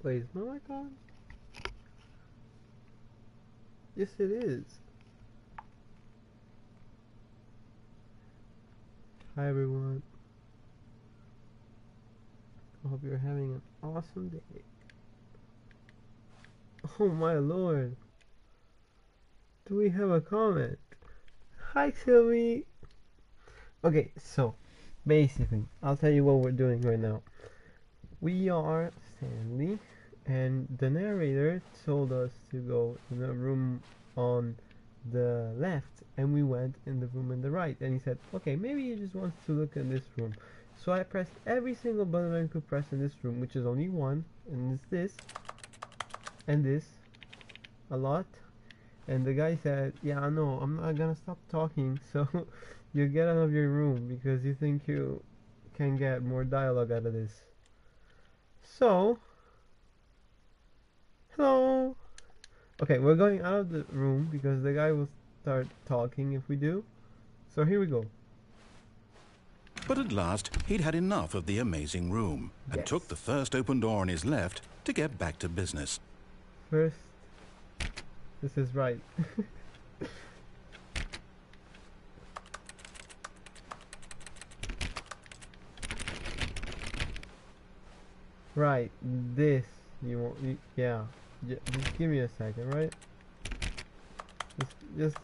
Wait, is my mic on? Yes, it is. Hi, everyone. I hope you're having an awesome day. Oh my lord. Do we have a comment? Hi, Sylvie. Okay, so basically, I'll tell you what we're doing right now. We are Stanley, and the narrator told us to go in the room on the left, and we went in the room on the right, and he said, okay, maybe he just wants to look in this room. So I pressed every single button I could press in this room, which is only one, and it's this, and this, a lot. And the guy said, yeah, no, I'm not gonna stop talking, so you get out of your room because you think you can get more dialogue out of this. So, hello. Okay, we're going out of the room because the guy will start talking if we do. So here we go. But at last, he'd had enough of the amazing room and Yes. took the first open door on his left to get back to business. First, this is right. Right, this you want? Yeah. Just give me a second, right? I just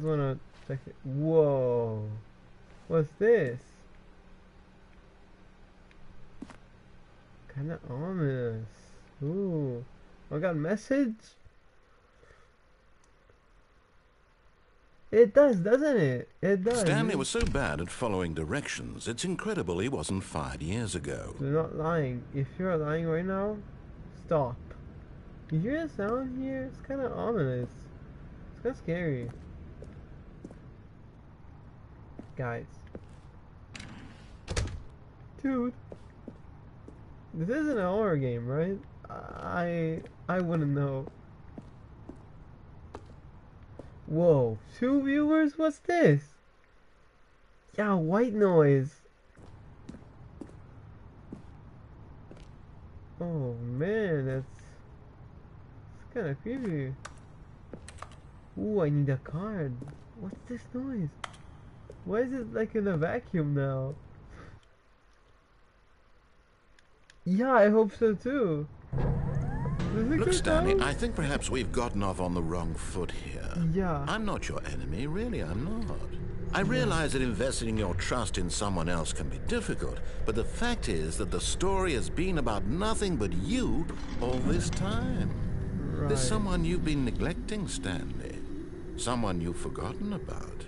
wanna check it. Whoa, what's this? Kinda ominous. Ooh, I got a message. It does, doesn't it? It does. Stanley was so bad at following directions, it's incredible he wasn't fired years ago. You're not lying. If you're lying right now, stop. You hear the sound here? It's kind of ominous. It's kind of scary. Guys. Dude. This isn't a horror game, right? I wouldn't know. Whoa, 2 viewers? What's this? Yeah, white noise. Oh man, it's kind of creepy. Ooh, I need a card. What's this noise? Why is it like in a vacuum now? Yeah, I hope so too. Look, Stanley, I think perhaps we've gotten off on the wrong foot here. Yeah. I'm not your enemy, really, I'm not. I realize that investing your trust in someone else can be difficult, but the fact is that the story has been about nothing but you all this time. Right. There's someone you've been neglecting, Stanley. Someone you've forgotten about.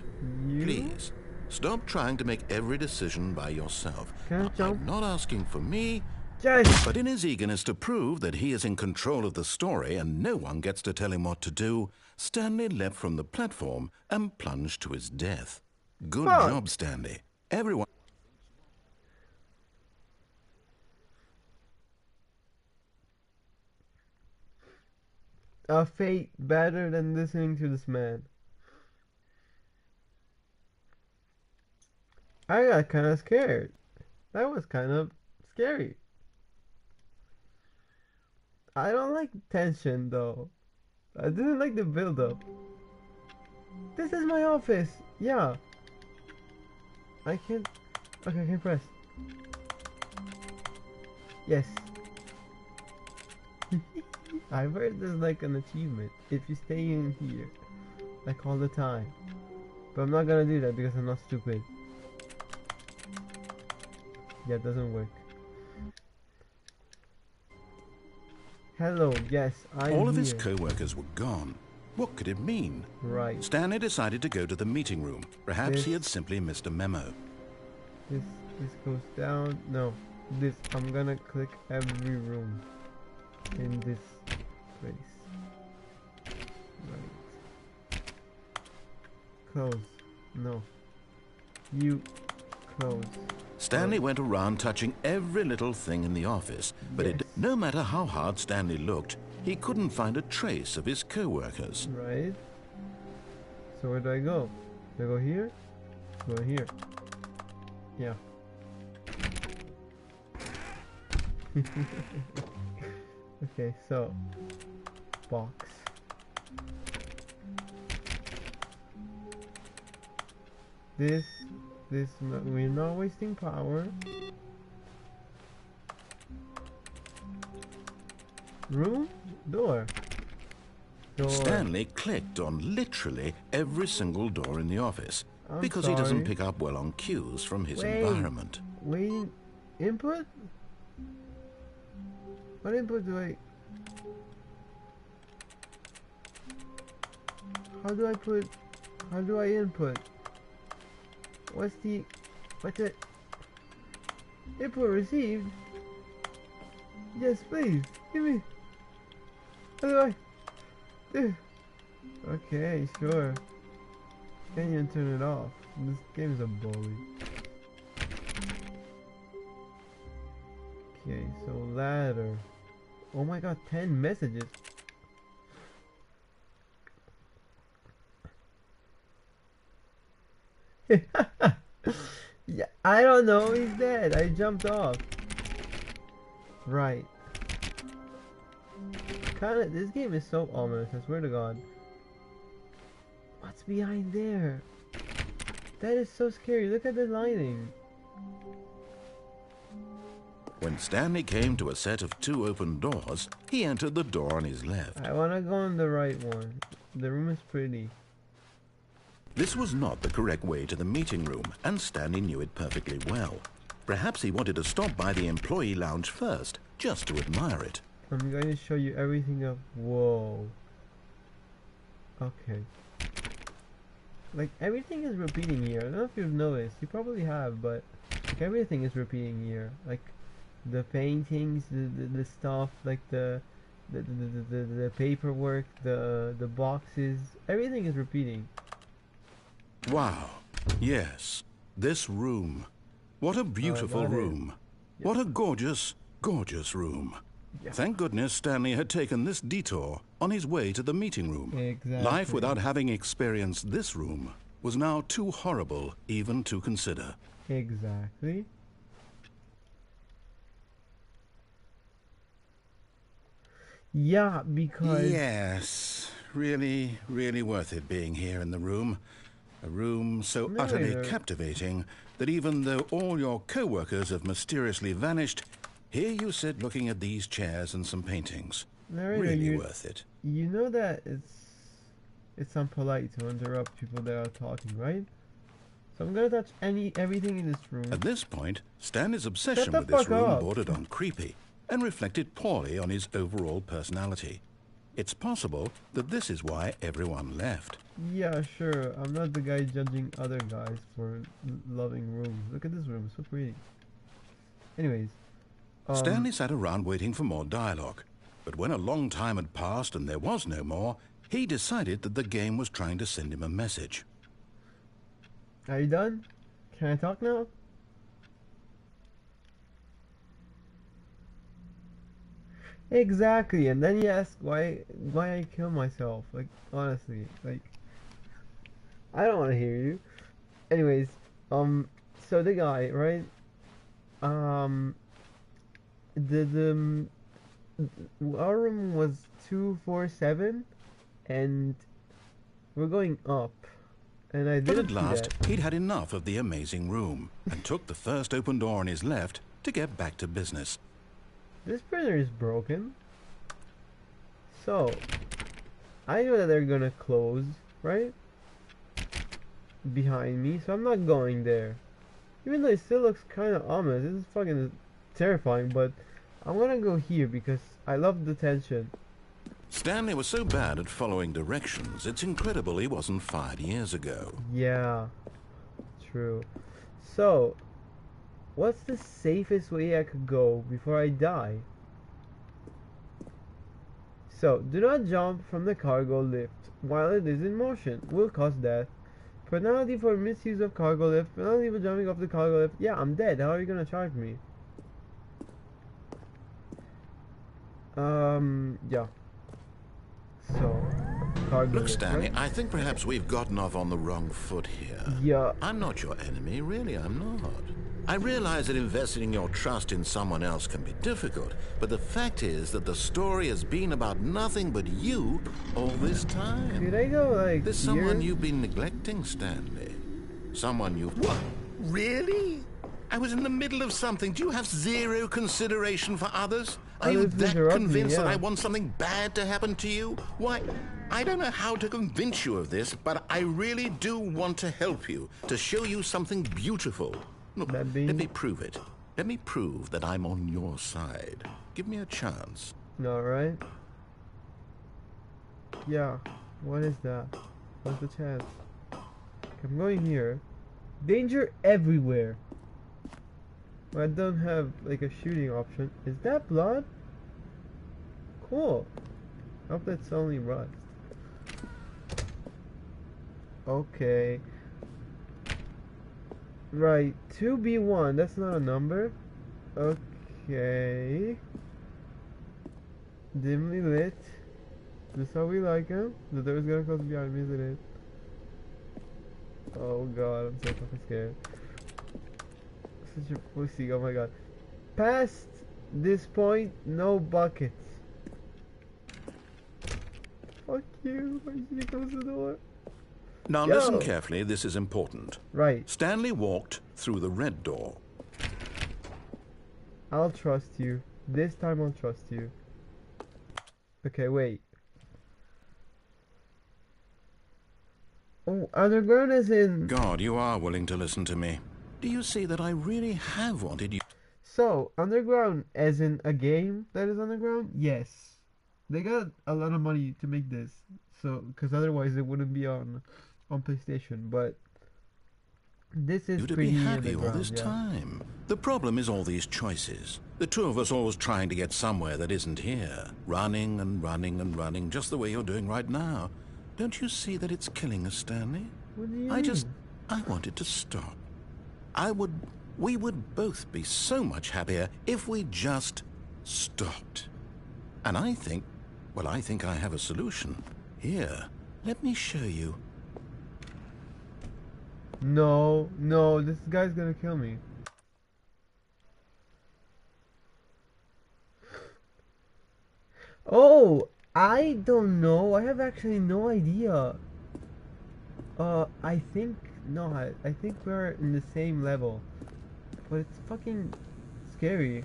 You? Please, stop trying to make every decision by yourself. Can I jump? I'm not asking for me, Yes. but in his eagerness to prove that he is in control of the story and no one gets to tell him what to do, Stanley leapt from the platform and plunged to his death. Good job, Stanley. Everyone... A fate better than listening to this man. I got kind of scared. That was kind of scary. I don't like tension though. I didn't like the build up. This is my office. Yeah. I can't. Okay, I can press. Yes. I've heard there's like an achievement if you stay in here, like all the time. But I'm not gonna do that because I'm not stupid. Yeah, it doesn't work. Hello, yes, I'm All of his here. co-workers were gone. What could it mean? Right. Stanley decided to go to the meeting room. Perhaps he had This- simply missed a memo. This goes down. No, this. I'm gonna click every room in this place. Right. Close. No. You close. Stanley went around touching every little thing in the office, but Yes. no matter how hard Stanley looked, he couldn't find a trace of his co-workers. Right. So where do I go? Do I go here? Go here. Yeah. Okay, so box. This, we're not wasting power. Room, door. Stanley clicked on literally every single door in the office because he doesn't pick up well on cues from his environment. Wait, input? What input do I... How do I input? What's the input received? Yes, please, give me. How do I do? Okay, sure. Can't even turn it off. This game's a bully. Okay, so ladder. Oh my god, 10 messages. Yeah, I don't know, he's dead. I jumped off. Right. Kinda, this game is so ominous, I swear to god. What's behind there? That is so scary. Look at the lighting. When Stanley came to a set of 2 open doors, he entered the door on his left. I wanna go on the right one. The room is pretty. This was not the correct way to the meeting room, and Stanley knew it perfectly well. Perhaps he wanted to stop by the employee lounge first, just to admire it. I'm going to show you everything of... Whoa. Okay. Like, everything is repeating here. I don't know if you've noticed. You probably have, but... Like, everything is repeating here. Like, the paintings, the stuff, like the paperwork, the boxes. Everything is repeating. Wow. Yes. This room. What a beautiful room. Yep. What a gorgeous, gorgeous room. Yeah. Thank goodness Stanley had taken this detour on his way to the meeting room. Exactly. Life without having experienced this room was now too horrible even to consider. Exactly. Yeah, because... Yes. Really, really worth it being here in the room. A room so utterly captivating that even though all your co-workers have mysteriously vanished, here you sit looking at these chairs and some paintings. Really worth it. You know that it's unpolite to interrupt people that are talking, right? So I'm gonna touch everything in this room. At this point, Stanley's obsession with this room bordered on creepy and reflected poorly on his overall personality. It's possible that this is why everyone left. Yeah, sure. I'm not the guy judging other guys for loving rooms. Look at this room, it's so pretty. Anyways. Stanley sat around waiting for more dialogue. But when a long time had passed and there was no more, he decided that the game was trying to send him a message. Are you done? Can I talk now? Exactly, and then he asked why I kill myself. Like, honestly, like, I don't want to hear you. Anyways, so the guy, right? Our room was 247, and we're going up. And I didn't. But at last, he'd had enough of the amazing room and took the first open door on his left to get back to business. This printer is broken. So, I know that they're gonna close, right? Behind me, so I'm not going there. Even though it still looks kind of ominous, this is fucking terrifying, but I'm gonna go here because I love the tension. Stanley was so bad at following directions, it's incredible he wasn't fired years ago. Yeah, true. So, what's the safest way I could go before I die? So, do not jump from the cargo lift while it is in motion. Will cause death. Penalty for misuse of cargo lift. Penalty for jumping off the cargo lift. Yeah, I'm dead. How are you gonna charge me? Yeah. So, cargo Look, lift, Stanley, right? I think perhaps we've gotten off on the wrong foot here. Yeah. I'm not your enemy, really, I'm not. I realize that investing your trust in someone else can be difficult, but the fact is that the story has been about nothing but you all this time. Could I go like There's here? someone you've been neglecting, Stanley. Someone you've... What? Really? I was in the middle of something. Do you have zero consideration for others? Are you that convinced that I want something bad to happen to you? Why, I don't know how to convince you of this, but I really do want to help you, to show you something beautiful. Look, let me prove it. Let me prove that I'm on your side. Give me a chance. Alright. Yeah. What is that? What's the chance? I'm going here. Danger everywhere. But I don't have like a shooting option. Is that blood? Cool. I hope that's only rust. Okay. Right, 2B1, that's not a number. Okay. Dimly lit. This is how we like him. The door's gonna close behind me, isn't it? Oh god, I'm so fucking scared. Such a pussy, oh my god. Past this point, no buckets. Fuck you, why did you close the door? Now listen carefully, this is important. Right. Stanley walked through the red door. I'll trust you. This time I'll trust you. Okay, wait. Oh, underground as in... God, you are willing to listen to me. Do you see that I really have wanted you... So, underground as in a game that is underground? Yes. They got a lot of money to make this. So, because otherwise it wouldn't be on PlayStation, but this is you to pretty be happy all underground, this time. The problem is all these choices. The two of us always trying to get somewhere that isn't here. Running and running and running, just the way you're doing right now. Don't you see that it's killing us, Stanley? What do you mean? I wanted to stop. We would both be so much happier if we just stopped. And I think I have a solution. Here, let me show you. No, no, this guy's gonna kill me. Oh, I don't know. I have actually no idea. I think not. I think we're in the same level. But it's fucking scary.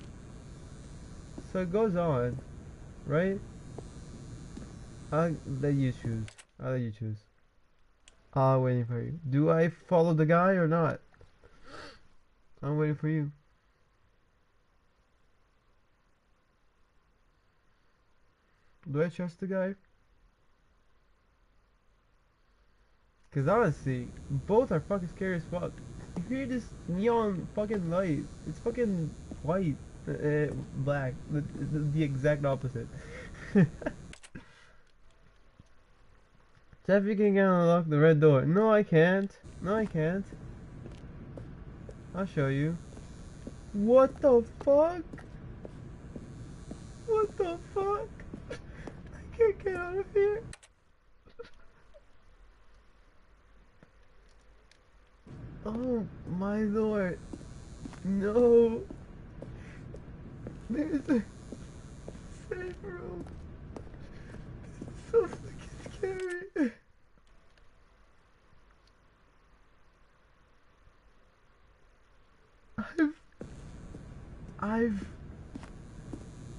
So it goes on, right? I'll let you choose. I'll let you choose. I'm waiting for you. Do I follow the guy or not? I'm waiting for you. Do I trust the guy? Cause honestly, both are fucking scary as fuck. You hear this neon fucking light. It's fucking white. Black. The exact opposite. Jeff, you can unlock the red door. No, I can't. No, I can't. I'll show you. What the fuck? What the fuck? I can't get out of here. Oh my lord. No. There's a safe room. This is so fucking scary.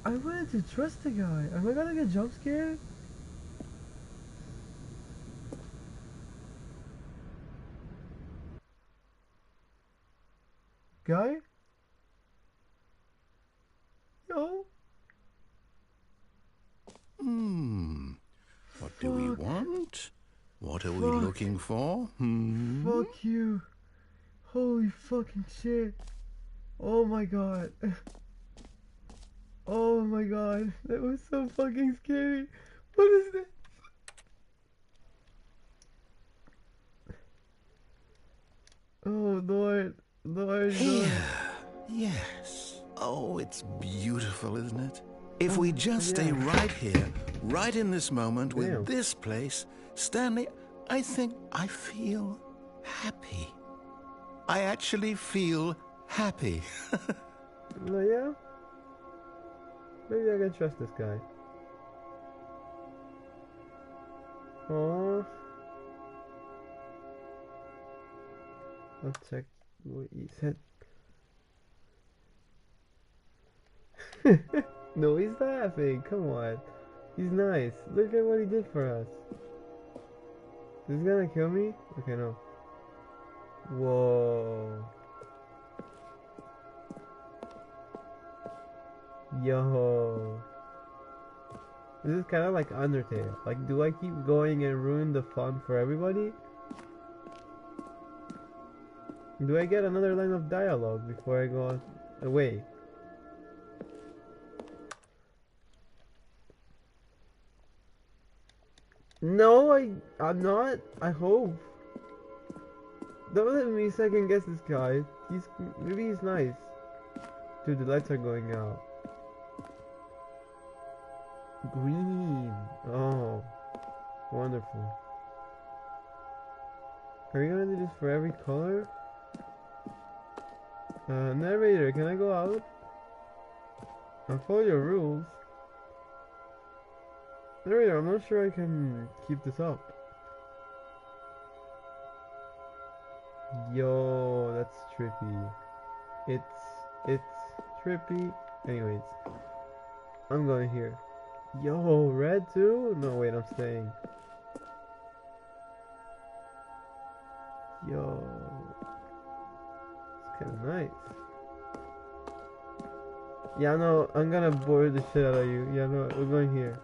I wanted to trust the guy. Am I gonna get jump scared? Guy? Yo? What do we want? What are we looking for? Fuck you. Holy fucking shit. Oh my god. Oh my god. That was so fucking scary. What is this? Oh Lord. Lord. Here. Yes. Oh, it's beautiful, isn't it? If we just stay right here, right in this moment with this place, Stanley, I think I feel happy. I actually feel happy. No, yeah? Maybe I can trust this guy. Aww. Let's check what he said. No, he's laughing. Come on. He's nice. Look at what he did for us. Is he gonna kill me? Okay, no. Whoa. Yo. This is kind of like Undertale. Like, do I keep going and ruin the fun for everybody? Do I get another line of dialogue before I go away? No, I'm not. I hope. Don't let me second guess this guy. Maybe he's nice. Dude, the lights are going out. Green. Oh, wonderful. Are you gonna do this for every color? Narrator, can I go out? I'll follow your rules. Narrator, I'm not sure I can keep this up. Yo, that's trippy. It's trippy. Anyways, I'm going here. Yo, red too? No, wait, I'm staying. Yo, it's kind of nice. Yeah, no, I'm gonna bore the shit out of you. Yeah, no, we're going here.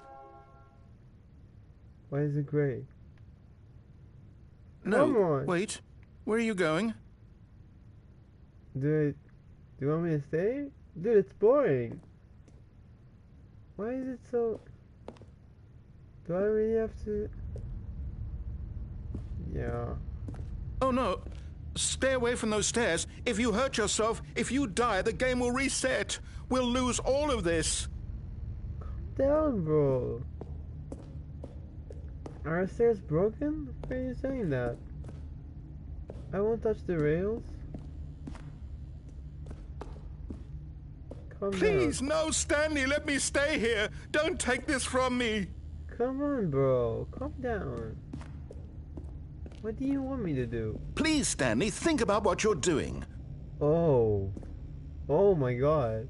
Why is it gray? No, come on. Wait. Where are you going? Do you want me to stay? Dude, it's boring. Why is it so... Do I really have to... Yeah. Oh no. Stay away from those stairs. If you hurt yourself, if you die, the game will reset. We'll lose all of this. Calm down, bro. Are our stairs broken? Why are you saying that? I won't touch the rails. Calm Please, down. no, Stanley, let me stay here. Don't take this from me. Come on, bro. Calm down. What do you want me to do? Please, Stanley, think about what you're doing. Oh. Oh my god.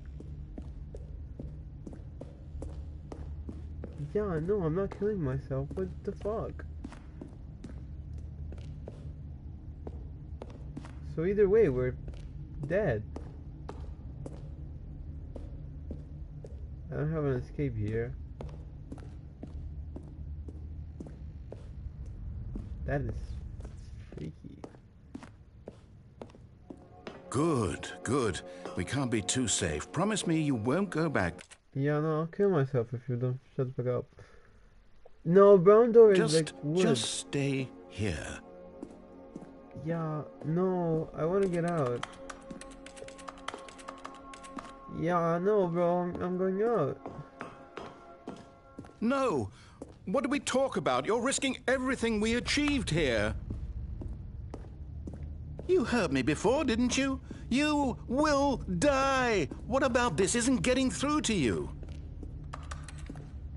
Yeah, no, I'm not killing myself. What the fuck? So either way, we're dead. I don't have an escape here. That is freaky. Good, good. We can't be too safe. Promise me you won't go back. Yeah, no, I'll kill myself if you don't shut the fuck up. No, brown door is like wood. Just stay here. Yeah, no, I want to get out. Yeah, no, bro, I'm going out. No. What did we talk about? You're risking everything we achieved here. You heard me before, didn't you? You will die. What about this isn't getting through to you?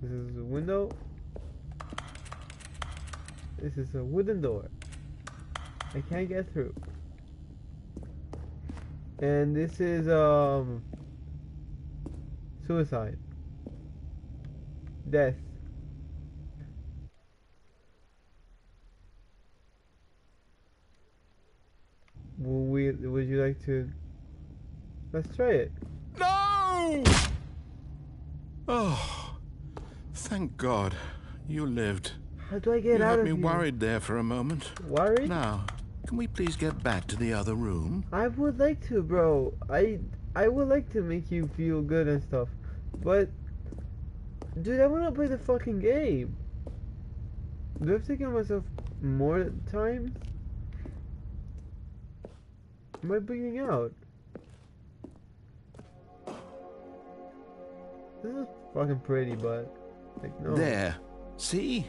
This is a window. This is a wooden door. I can't get through. And this is suicide. Death. Would you like to? Let's try it. No! Oh, thank God you lived. How do I get out of here? You had me worried there for a moment. Worried? Now, can we please get back to the other room? I would like to, bro. I would like to make you feel good and stuff, but dude, I want to play the fucking game. Do I have to give myself more time? Am I bleeding out? This is fucking pretty, but like no. There. See?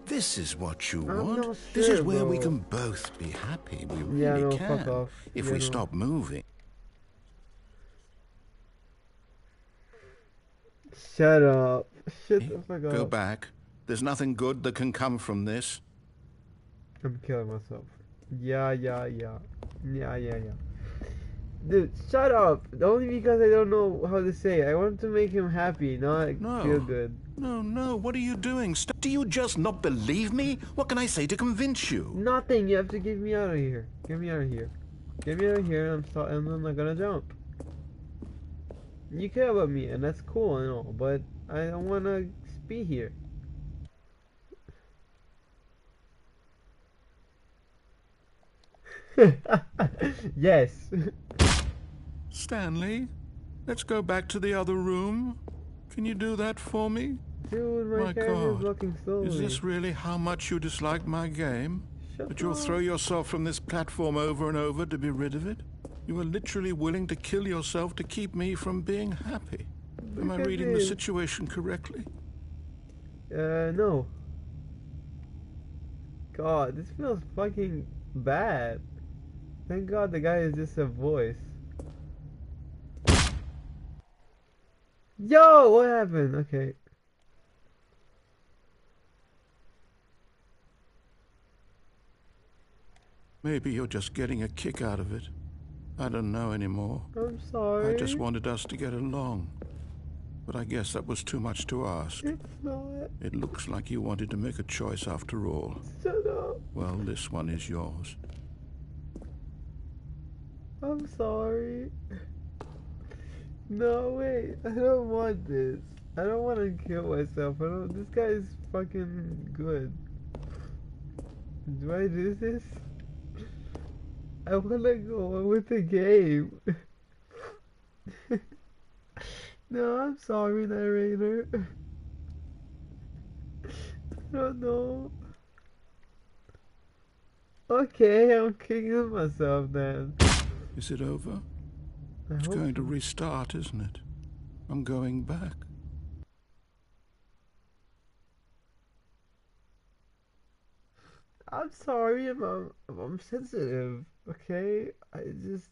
This is what you I'm want. not This is sure, where we bro. can both be happy. We Yeah, really no, can. fuck off. If Yeah, we no. stop moving. Shut up. Shut the fuck Go up. back. There's nothing good that can come from this. I'm killing myself. Yeah. Dude, shut up. Only because I don't know how to say it. I want to make him happy, not feel No. good. No, what are you doing? Do you just not believe me? What can I say to convince you? Nothing. You have to get me out of here. Get me out of here. Get me out of here, and I'm not gonna jump. You care about me, and that's cool and all, but I don't wanna be here. Yes. Stanley, let's go back to the other room. Can you do that for me? Dude, my My character's God, walking slowly. is this really how much you dislike my game? Shut That you'll up. throw yourself from this platform over and over to be rid of it? You are literally willing to kill yourself to keep me from being happy. Am I Look at reading the this. situation correctly? No. God, this feels fucking bad. Thank God the guy is just a voice. Yo, what happened? Okay. Maybe you're just getting a kick out of it. I don't know anymore. I'm sorry. I just wanted us to get along. But I guess that was too much to ask. It's not. It looks like you wanted to make a choice after all. Shut up. Well, this one is yours. I'm sorry. No, wait. I don't want this. I don't want to kill myself. I don't. This guy is fucking good. Do I do this? I want to go on with the game. No, I'm sorry, narrator. I don't know. Okay, I'm kicking myself then. Is it over? I It's hope going to so. restart, isn't it? I'm going back. I'm sorry if I'm sensitive. Okay, I just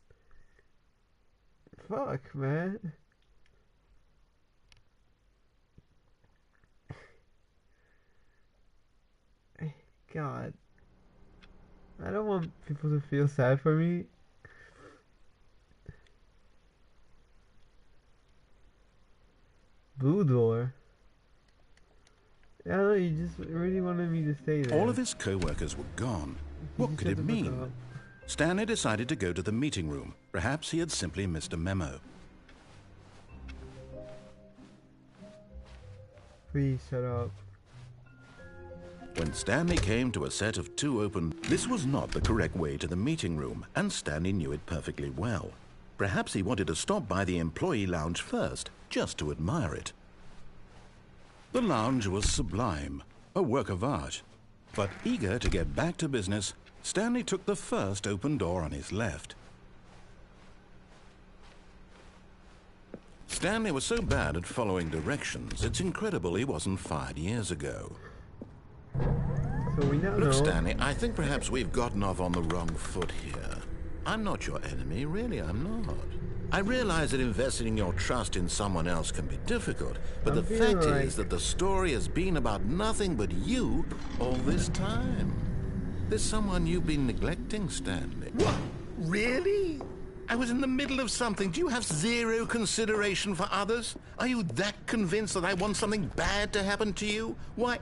fuck, man. God, I don't want people to feel sad for me. Blue door. Yeah, no, you just really wanted me to stay there. All of his co-workers were gone. What could Shut it the fuck mean? up. Stanley decided to go to the meeting room. Perhaps he had simply missed a memo. Please shut up. When Stanley came to a set of two open... This was not the correct way to the meeting room, and Stanley knew it perfectly well. Perhaps he wanted to stop by the employee lounge first, just to admire it. The lounge was sublime, a work of art. But eager to get back to business, Stanley took the first open door on his left. Stanley was so bad at following directions, it's incredible he wasn't fired years ago. So we now Look, know. Stanley, I think perhaps we've gotten off on the wrong foot here. I'm not your enemy, really, I'm not. I realize that investing your trust in someone else can be difficult, but the fact is that the story has been about nothing but you all this time. There's someone you've been neglecting, Stanley. What? Really? I was in the middle of something. Do you have zero consideration for others? Are you that convinced that I want something bad to happen to you? Why,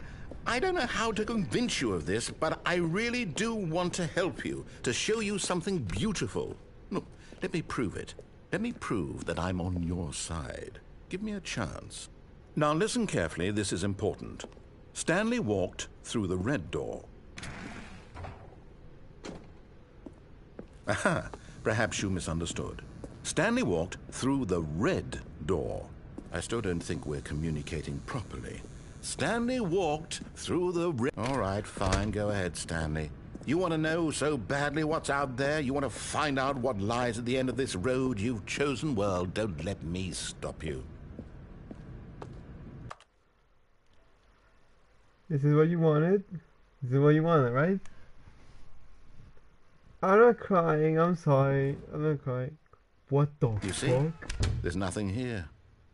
I don't know how to convince you of this, but I really do want to help you, to show you something beautiful. Look, let me prove it. Let me prove that I'm on your side. Give me a chance. Now listen carefully, this is important. Stanley walked through the red door. Aha, perhaps you misunderstood. Stanley walked through the red door. I still don't think we're communicating properly. Stanley walked through the red... All right, fine, go ahead, Stanley. You want to know so badly what's out there? You want to find out what lies at the end of this road you've chosen? Well, don't let me stop you. This is what you wanted. This is what you wanted, right? I'm not crying. I'm sorry. I'm not crying. What the You see? fuck? There's nothing here.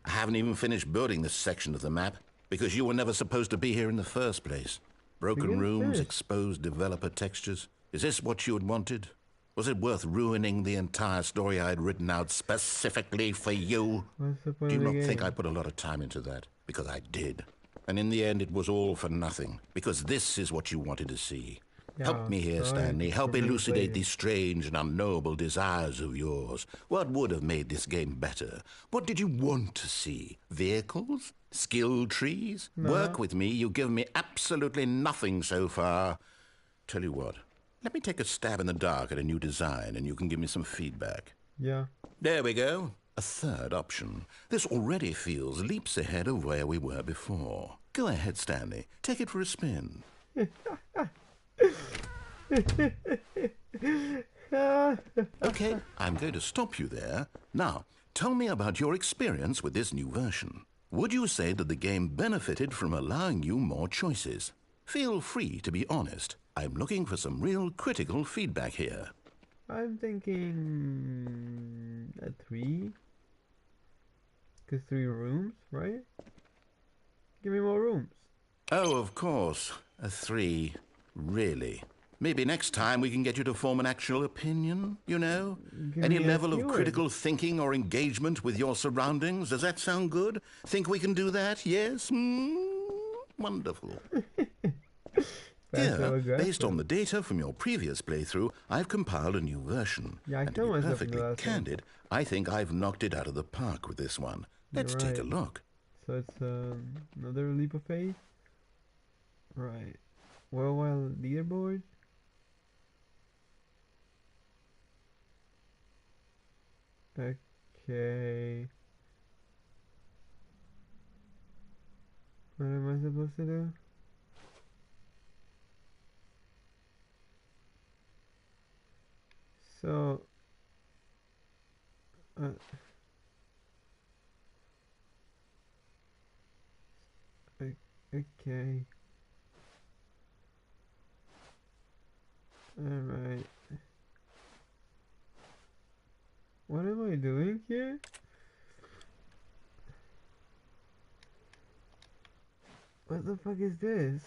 I haven't even finished building this section of the map because you were never supposed to be here in the first place. Broken rooms, exposed developer textures. Is this what you had wanted? Was it worth ruining the entire story I had written out specifically for you? What's the point Do you of the not think game? I put a lot of time into that? Because I did. And in the end, it was all for nothing. Because this is what you wanted to see. Help me here, Stanley. Help elucidate these strange and unknowable desires of yours. What would have made this game better? What did you want to see? Vehicles? Skill trees? No. Work with me. You've given me absolutely nothing so far. Tell you what. Let me take a stab in the dark at a new design, and you can give me some feedback. Yeah. There we go. A third option. This already feels leaps ahead of where we were before. Go ahead, Stanley. Take it for a spin. Okay, I'm going to stop you there. Now, tell me about your experience with this new version. Would you say that the game benefited from allowing you more choices? Feel free to be honest. I'm looking for some real critical feedback here. I'm thinking a 3. Because 3 rooms, right? Give me more rooms. Oh, of course. A 3. Really? Maybe next time we can get you to form an actual opinion, you know? Any level of critical thinking or engagement with your surroundings. Does that sound good? Think we can do that? Yes? Wonderful. Here, based on the data from your previous playthrough, I've compiled a new version. Yeah, and to be perfectly candid, I think I've knocked it out of the park with this one. Let's take a look. So it's another leap of faith? Right. Worldwide leaderboard? Okay. What am I supposed to do? So, okay. Alright. What am I doing here? What the fuck is this?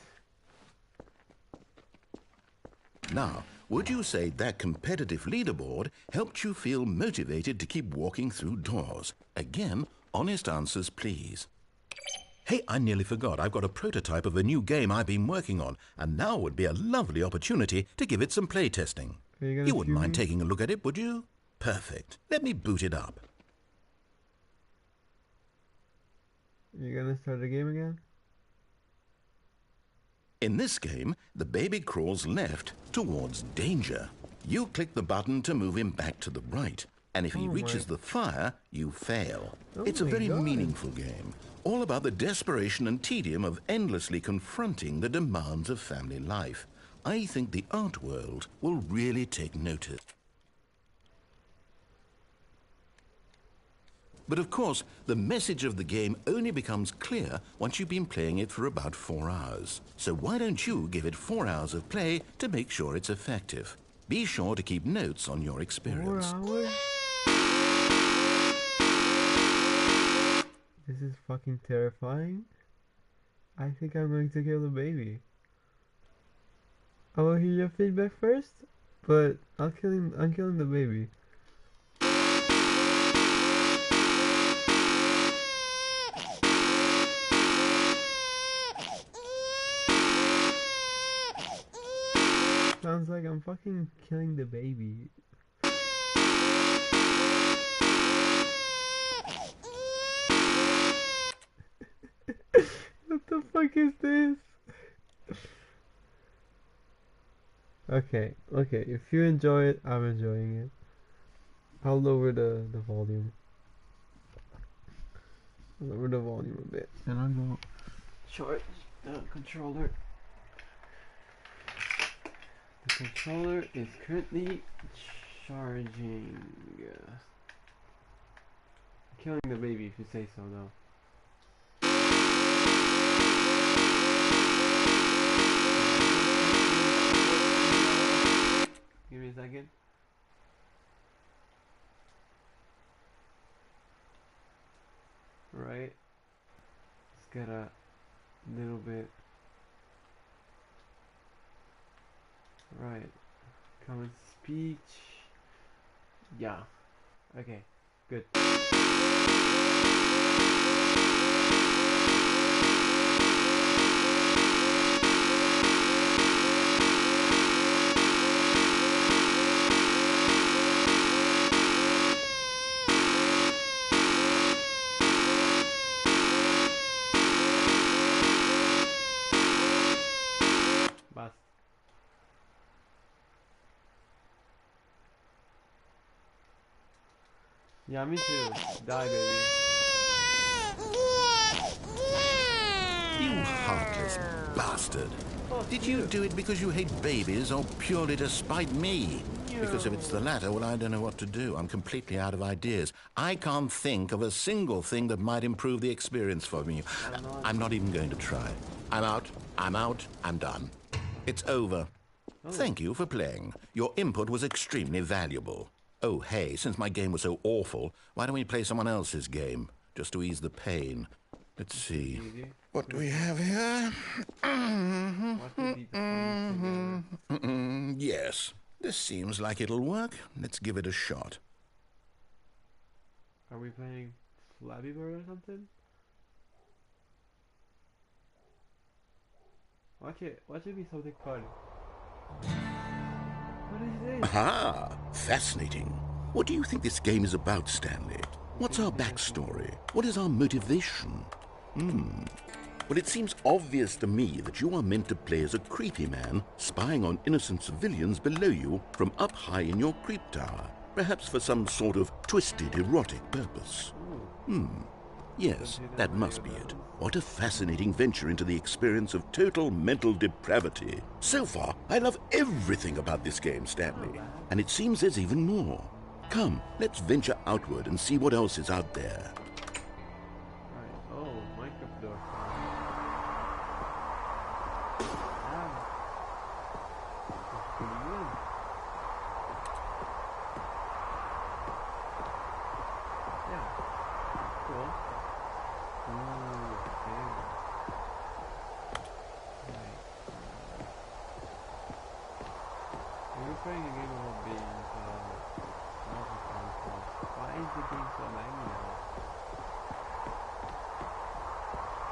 Now, would you say that competitive leaderboard helped you feel motivated to keep walking through doors? Again, honest answers, please. Hey, I nearly forgot. I've got a prototype of a new game I've been working on, and now would be a lovely opportunity to give it some play testing. You wouldn't mind taking a look at it, would you? Perfect. Let me boot it up. You're gonna start the game again? In this game, the baby crawls left towards danger. You click the button to move him back to the right, and if he reaches the fire, you fail. It's a very meaningful game, all about the desperation and tedium of endlessly confronting the demands of family life. I think the art world will really take notice. But of course, the message of the game only becomes clear once you've been playing it for about 4 hours. So why don't you give it 4 hours of play to make sure it's effective? Be sure to keep notes on your experience. 4 hours? This is fucking terrifying. I think I'm going to kill the baby. I will hear your feedback first, but I'm killing the baby. Sounds like I'm fucking killing the baby. What the fuck is this? Okay, if you enjoy it, I'm enjoying it. I'll lower the volume. Lower the volume a bit. And I'll go charge the controller. The controller is currently charging. Killing the baby if you say so though. Give me a second. Right. get a little bit. Right. Common speech. Yeah. Okay. Good. Basta. Yeah, me too. Die, baby. You heartless bastard. Oh, Did you do it because you hate babies or purely to spite me? Because if it's the latter, well, I don't know what to do. I'm completely out of ideas. I can't think of a single thing that might improve the experience for me. I'm not even going to try. I'm out. I'm out. I'm done. It's over. Oh. Thank you for playing. Your input was extremely valuable. Oh, hey, since my game was so awful, why don't we play someone else's game? Just to ease the pain. Let's see. What do we have here? What would be the funniest thing ever? Yes, this seems like it'll work. Let's give it a shot. Are we playing Flappy Bird or something? Watch it be something fun. What is this? Aha! Fascinating. What do you think this game is about, Stanley? What's our backstory? What is our motivation? Well, it seems obvious to me that you are meant to play as a creepy man spying on innocent civilians below you from up high in your creep tower, perhaps for some sort of twisted erotic purpose. Yes, that must be it. What a fascinating venture into the experience of total mental depravity. So far, I love everything about this game, Stanley. And it seems there's even more. Come, let's venture outward and see what else is out there. Right. Oh, Minecraft door. That's pretty good. Yeah. Cool. Ooh, okay. Right. We were playing a game about being why is the game so laggy now?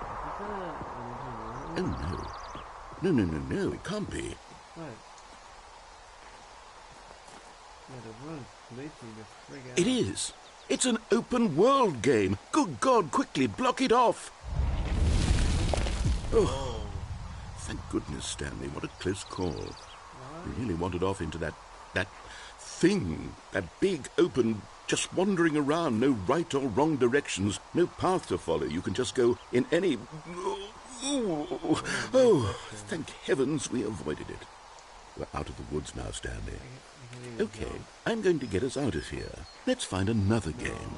Is this an original world? Oh, no. No, it can't be. What? Yeah, the world is glitching the frig out. It is. It's an open world game. Good God, quickly block it off. Oh, thank goodness, Stanley. What a close call. What? Really wandered off into that thing. That big, open, just wandering around. No right or wrong directions. No path to follow. You can just go in any... Oh, thank heavens we avoided it. We're out of the woods now, Stanley. Okay, I'm going to get us out of here. Let's find another game.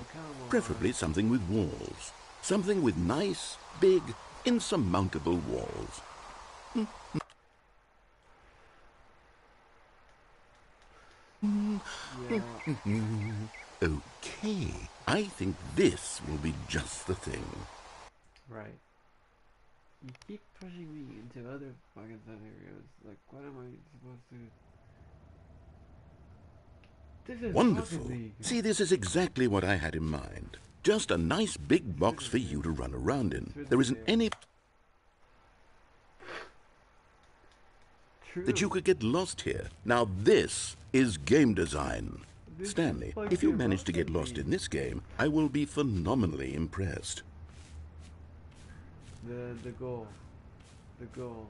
Preferably something with walls. Something with nice, big, insurmountable walls. Okay, I think this will be just the thing. Right. You keep pushing me into other fucking scenarios. Like, what am I supposed to... This is Wonderful. Rocket League. See, this is exactly what I had in mind. Just a nice big box for you to run around in. There isn't any... True. that you could get lost here. Now this is game design. This Stanley, is like if you a manage to get Rocket lost League. in this game, I will be phenomenally impressed. The goal. The goal.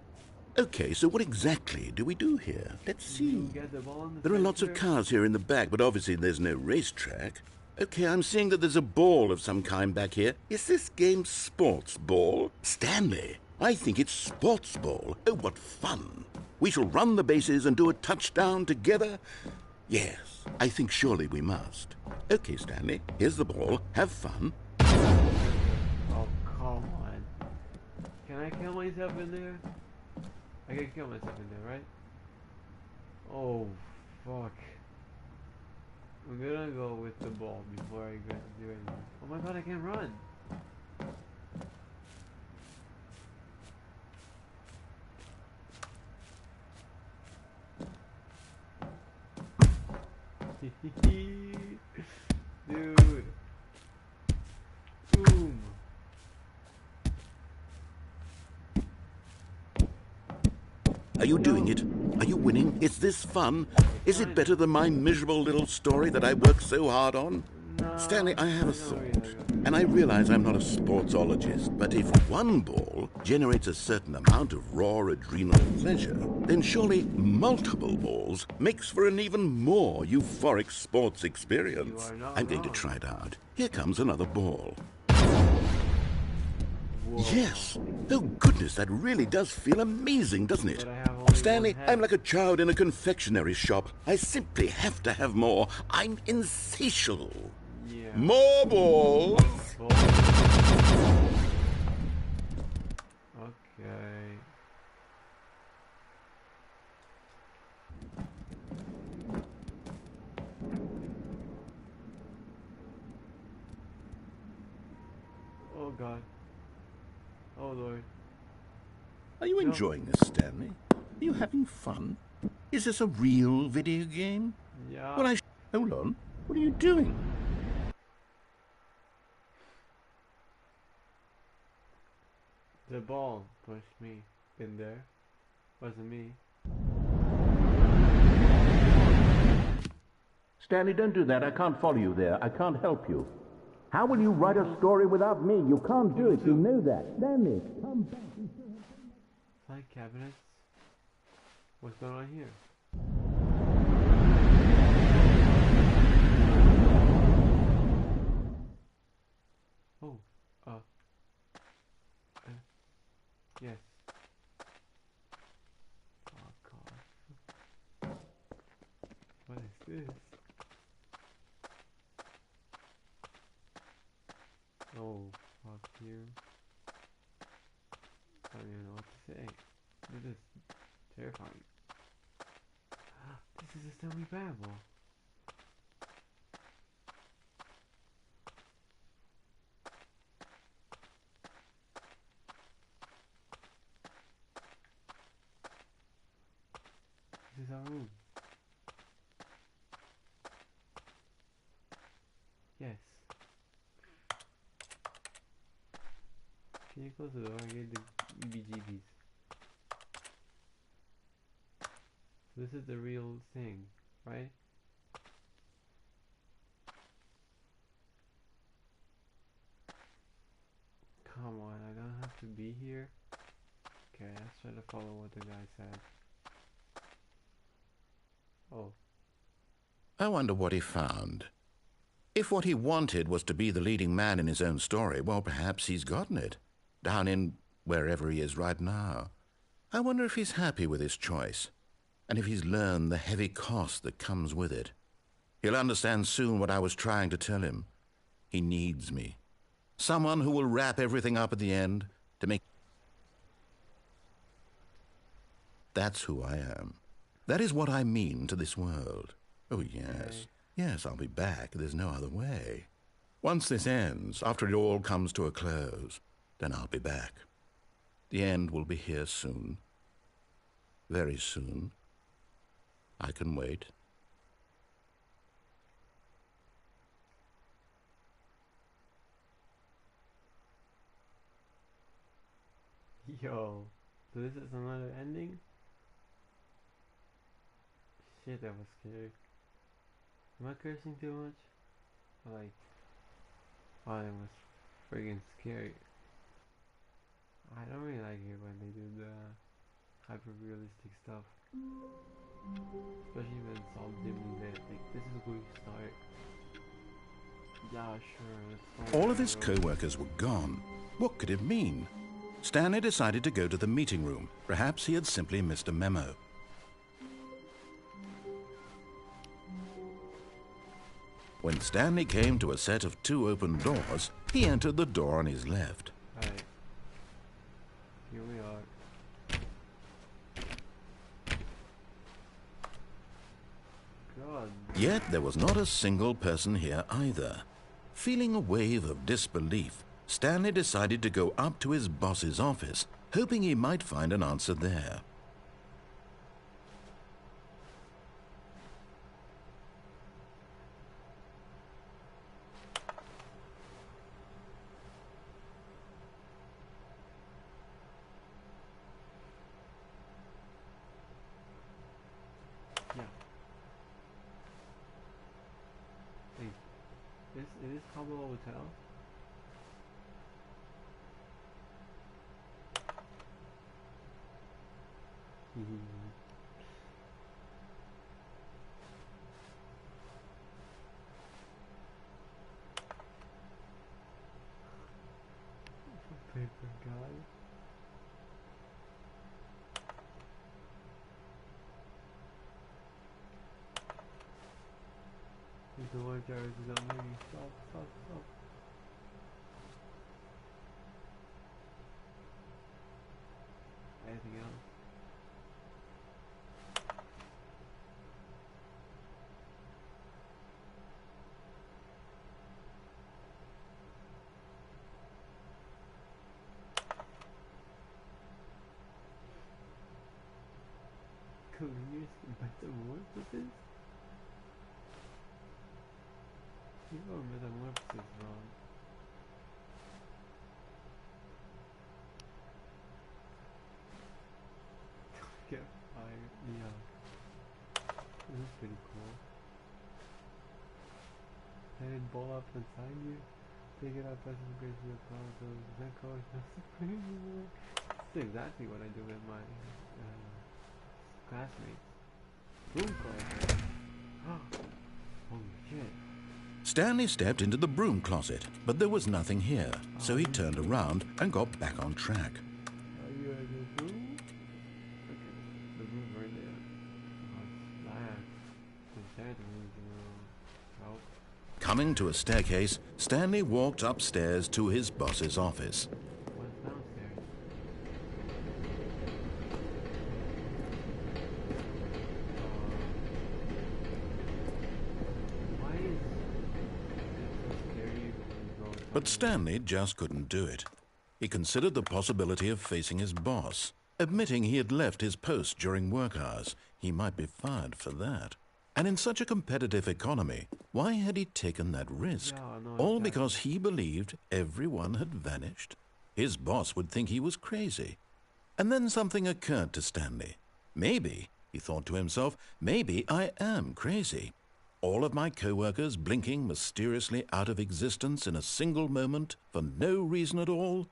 Okay, so what exactly do we do here? Let's see. You get the ball in the There are lots of center. cars here in the back, but obviously there's no racetrack. Okay, I'm seeing that there's a ball of some kind back here. Is this game sports ball? Stanley, I think it's sports ball. Oh, what fun. We shall run the bases and do a touchdown together. Yes, I think surely we must. Okay, Stanley, here's the ball. Have fun. Oh, come on. Can I kill myself in there? I can kill myself in there, right? Oh, fuck. I'm gonna go with the ball before I do anything. Oh my god, I can't run! Dude. Boom. Are you doing it? Are you winning? Is this fun? Is it better than my miserable little story that I worked so hard on? No, Stanley, I have a thought, and I realize I'm not a sportsologist, but if one ball generates a certain amount of raw adrenal pleasure, then surely multiple balls makes for an even more euphoric sports experience. I'm going to try it out. Here comes another ball. Whoa. Yes! Oh goodness, that really does feel amazing, doesn't it? Stanley, I'm like a child in a confectionery shop. I simply have to have more. I'm insatiable. Yeah. More balls! Okay. Oh God. Oh Lord. Are you enjoying this, Stanley? Are you having fun? Is this a real video game? Yeah. Well, hold on. What are you doing? The ball pushed me in there. Wasn't me. Stanley, don't do that. I can't follow you there. I can't help you. How will you write a story without me? You can't do it. You know that. Stanley, come back. Side cabinets. What's going on here? Oh, yes. Oh God. What is this? Oh, fuck you. I don't even know what to say. This is terrifying. This is a Stanley Babel. This is our room. Yes. Can you close the door? I get the EBGBs. This is the real thing, right? Come on, I don't have to be here. Okay, let's try to follow what the guy said. Oh. I wonder what he found. If what he wanted was to be the leading man in his own story, well, perhaps he's gotten it. Down in wherever he is right now. I wonder if he's happy with his choice, and if he's learned the heavy cost that comes with it. He'll understand soon what I was trying to tell him. He needs me. Someone who will wrap everything up at the end to make... That's who I am. That is what I mean to this world. Oh, yes. Okay. Yes, I'll be back. There's no other way. Once this ends, after it all comes to a close, then I'll be back. The end will be here soon. Very soon. I can wait. Yo. So this is another ending? Shit, that was scary. Am I cursing too much? Like, oh, it was friggin' scary. I don't really like it when they do the hyper-realistic stuff. Especially when it's all dimly lit. Like, this is where you start. Yeah, sure, let's go. All of his co-workers were gone. What could it mean? Stanley decided to go to the meeting room. Perhaps he had simply missed a memo. When Stanley came to a set of 2 open doors, he entered the door on his left. Alright. Here we are. God. Yet there was not a single person here either. Feeling a wave of disbelief, Stanley decided to go up to his boss's office, hoping he might find an answer there. It is Cabo Hotel. Paper guy. The door jars is on me. Stop, stop, stop. Anything else? Careers metamorphosis? You know metamorphosis wrong. Get fired. Yeah. This is pretty cool. Head ball up inside you. Take it out, press and grace your power goes. That color anymore. This is exactly what I do with my classmates. Boom closet. Holy shit. Stanley stepped into the broom closet, but there was nothing here, so he turned around and got back on track. Are you at the room? Okay, the room's right there. Oh, it's bad. The dead room's oh. Coming to a staircase, Stanley walked upstairs to his boss's office. What's downstairs? Why is it so scary when you go But Stanley just couldn't do it. He considered the possibility of facing his boss. Admitting he had left his post during work hours, he might be fired for that. And in such a competitive economy, why had he taken that risk? Yeah, no, All exactly. because he believed everyone had vanished? His boss would think he was crazy. And then something occurred to Stanley. Maybe, he thought to himself, maybe I am crazy. All of my co-workers blinking mysteriously out of existence in a single moment for no reason at all?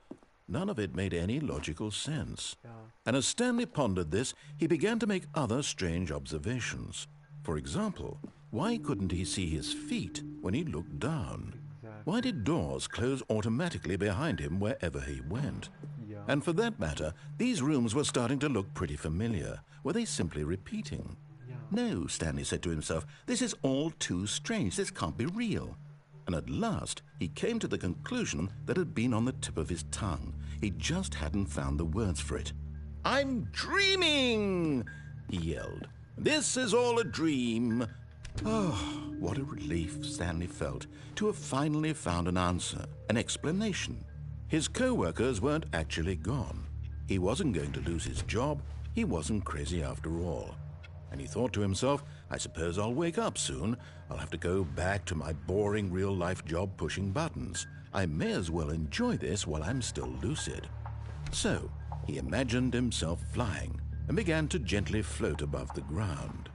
None of it made any logical sense. Yeah. And as Stanley pondered this, he began to make other strange observations. For example, why couldn't he see his feet when he looked down? Exactly. Why did doors close automatically behind him wherever he went? Yeah. And for that matter, these rooms were starting to look pretty familiar. Were they simply repeating? Yeah. No, Stanley said to himself, this is all too strange. This can't be real. And at last, he came to the conclusion that had been on the tip of his tongue. He just hadn't found the words for it. I'm dreaming, he yelled. This is all a dream. Oh, what a relief Stanley felt to have finally found an answer, an explanation. His co-workers weren't actually gone. He wasn't going to lose his job. He wasn't crazy after all. And he thought to himself, I suppose I'll wake up soon. I'll have to go back to my boring real-life job pushing buttons. I may as well enjoy this while I'm still lucid. So, he imagined himself flying and began to gently float above the ground.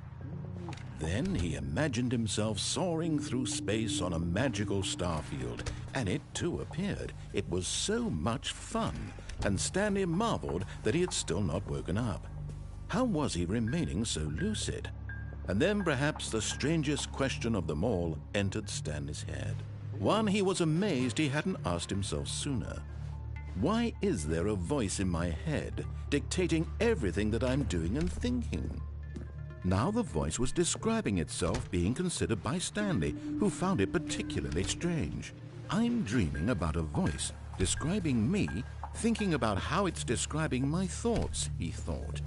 Then he imagined himself soaring through space on a magical starfield, and it too appeared. It was so much fun, and Stanley marveled that he had still not woken up. How was he remaining so lucid? And then perhaps the strangest question of them all entered Stanley's head. One he was amazed he hadn't asked himself sooner. Why is there a voice in my head dictating everything that I'm doing and thinking? Now the voice was describing itself being considered by Stanley, who found it particularly strange. I'm dreaming about a voice describing me, thinking about how it's describing my thoughts, he thought.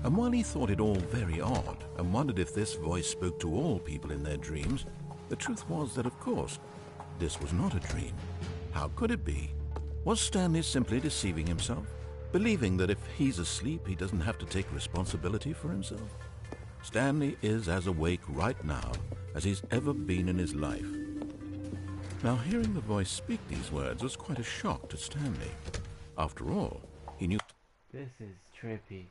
And while he thought it all very odd and wondered if this voice spoke to all people in their dreams, the truth was that, of course, this was not a dream. How could it be? Was Stanley simply deceiving himself, believing that if he's asleep, he doesn't have to take responsibility for himself? Stanley is as awake right now as he's ever been in his life. Now, hearing the voice speak these words was quite a shock to Stanley. After all, he knew This is trippy.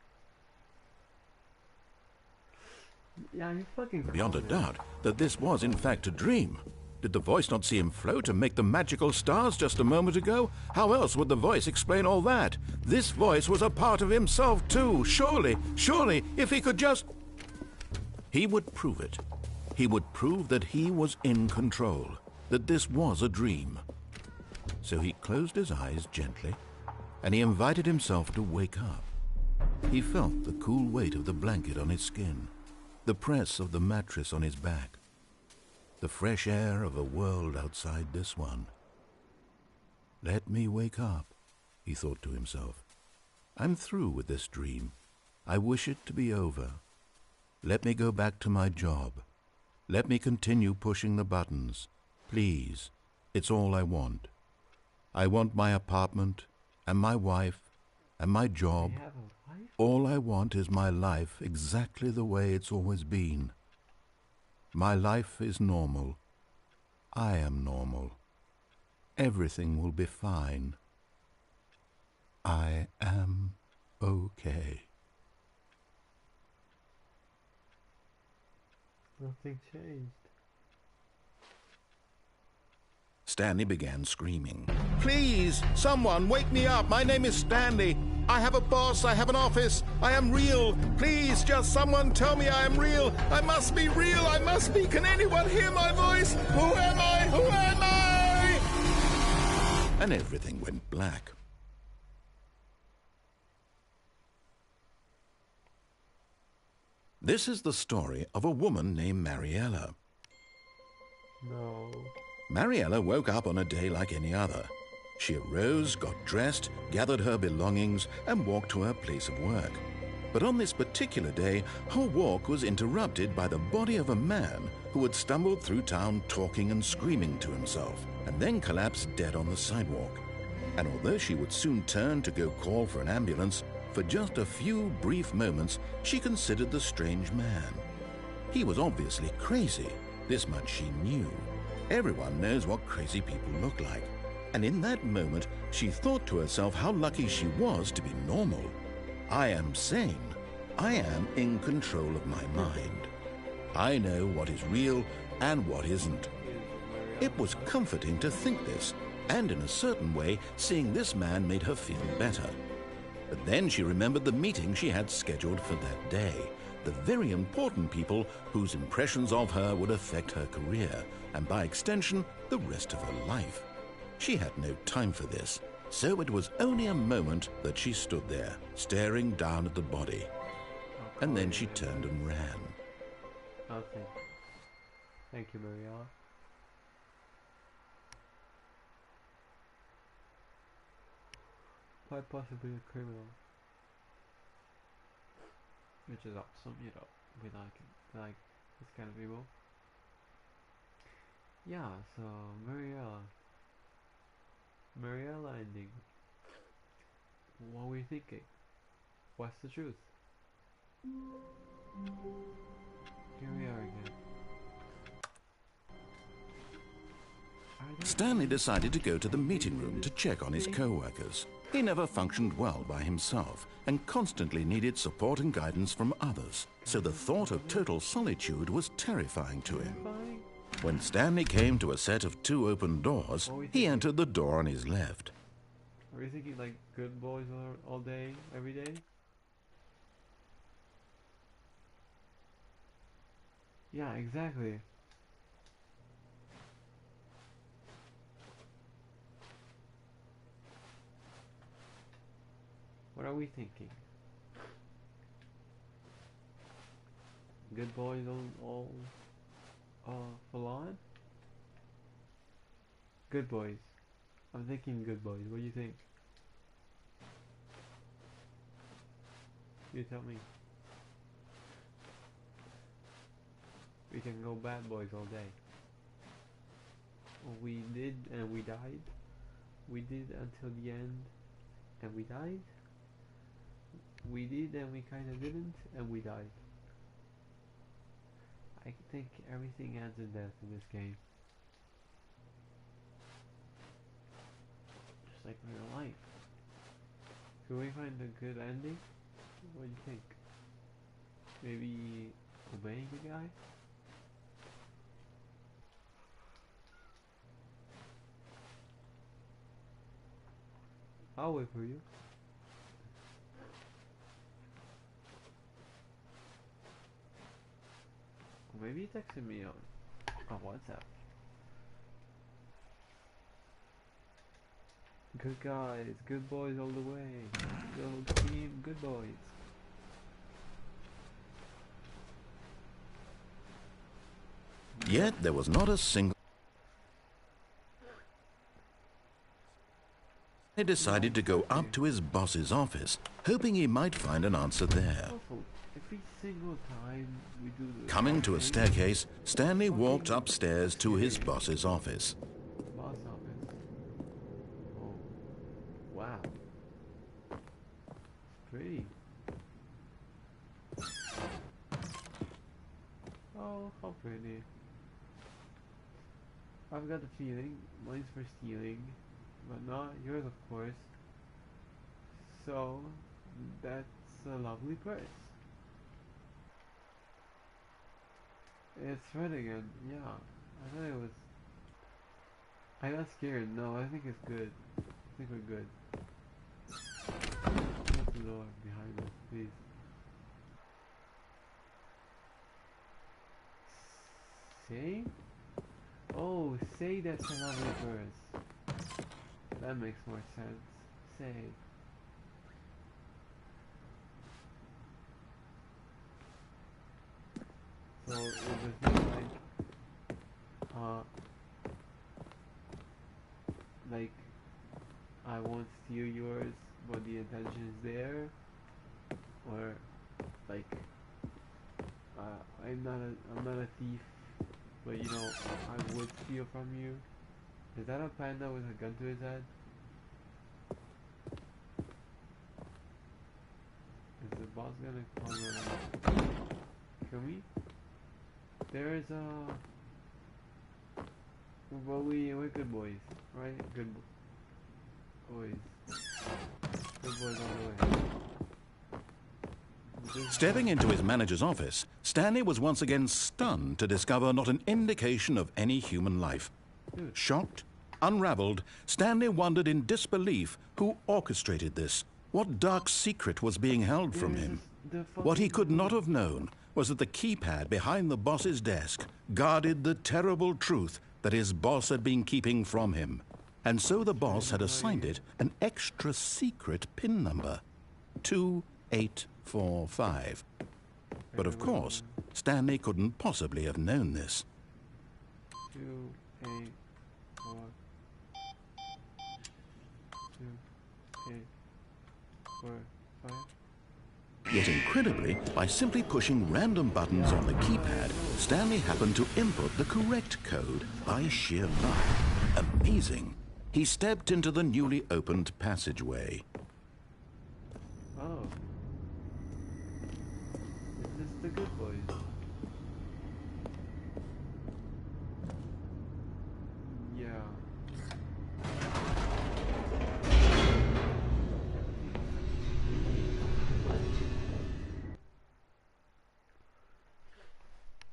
Yeah, you fucking beyond a doubt that this was in fact a dream. Did the voice not see him float and make the magical stars just a moment ago? How else would the voice explain all that? This voice was a part of himself too. Surely, if he could just... He would prove it. He would prove that he was in control, that this was a dream. So he closed his eyes gently, and he invited himself to wake up. He felt the cool weight of the blanket on his skin, the press of the mattress on his back, the fresh air of a world outside this one. Let me wake up, he thought to himself. I'm through with this dream. I wish it to be over. Let me go back to my job. Let me continue pushing the buttons. Please, it's all I want. I want my apartment, and my wife, and my job. They have a wife? All I want is my life exactly the way it's always been. My life is normal. I am normal. Everything will be fine. I am okay. Nothing changed. Stanley began screaming. Please, someone, wake me up. My name is Stanley. I have a boss. I have an office. I am real. Please, just someone tell me I am real. I must be real. I must be. Can anyone hear my voice? Who am I? Who am I? And everything went black. This is the story of a woman named Mariella. No. Mariella woke up on a day like any other. She arose, got dressed, gathered her belongings, and walked to her place of work. But on this particular day, her walk was interrupted by the body of a man who had stumbled through town talking and screaming to himself, and then collapsed dead on the sidewalk. And although she would soon turn to go call for an ambulance, for just a few brief moments she considered the strange man. He was obviously crazy, this much she knew. Everyone knows what crazy people look like. And in that moment, she thought to herself how lucky she was to be normal. I am sane. I am in control of my mind. I know what is real and what isn't. It was comforting to think this, and in a certain way, seeing this man made her feel better. But then she remembered the meeting she had scheduled for that day, the very important people whose impressions of her would affect her career, and by extension, the rest of her life. She had no time for this, so it was only a moment that she stood there, staring down at the body. And then she turned and ran. Okay. Thank you, Mariella. Quite possibly a criminal. Which is awesome, you know. We like this kind of people. Yeah, so Mariella ending. What were you thinking? What's the truth? Here we are again. Stanley decided to go to the meeting room to check on his co-workers. He never functioned well by himself and constantly needed support and guidance from others, so the thought of total solitude was terrifying to him. When Stanley came to a set of 2 open doors, he entered the door on his left. Are you thinking like good boys all day, every day? Yeah, exactly. What are we thinking? Good boys all full on? Good boys. I'm thinking good boys. What do you think? You tell me. We can go bad boys all day. We did and we died. We did until the end and we died. We did and we kinda didn't and we died. I think everything ends in death in this game. Just like real life. Can we find a good ending? What do you think? Maybe obeying the guy? I'll wait for you. Or maybe he texted me on WhatsApp. Good guys, good boys all the way. Go team, good boys. Yet there was not a single... He decided to go up to his boss's office, hoping he might find an answer there. Also, every single time we do this. Coming to a staircase, Stanley walked upstairs to his boss's office. Boss office. Oh, wow. Pretty. Oh, how pretty. I've got the feeling mine's for stealing, but not yours, of course. So, that's a lovely purse. It's red again. Yeah, I thought it was. I got scared. No, I think it's good. I think we're good. Shut the door behind us, please. Say? Oh, say that's a lovely purse. That makes more sense. Say. So it was not like I won't steal yours, but the intention is there, or like I'm not a thief, but you know I would steal from you. Is that a panda with a gun to his head? Is the boss gonna come around? Kill me? There's well, we're good boys, right? Good boys. Good boys all the way. Stepping into his manager's office, Stanley was once again stunned to discover not an indication of any human life. Shocked, unraveled, Stanley wondered in disbelief who orchestrated this. What dark secret was being held from him? What he could not have known was that the keypad behind the boss's desk guarded the terrible truth that his boss had been keeping from him. And so the boss had assigned it an extra secret PIN number, 2845. But of course, Stanley couldn't possibly have known this. 2, 8, 4. 2, 8, 4, 5. Yet incredibly, by simply pushing random buttons on the keypad, Stanley happened to input the correct code by sheer luck. Amazing. He stepped into the newly opened passageway. Oh. Is this the good boys? Yeah.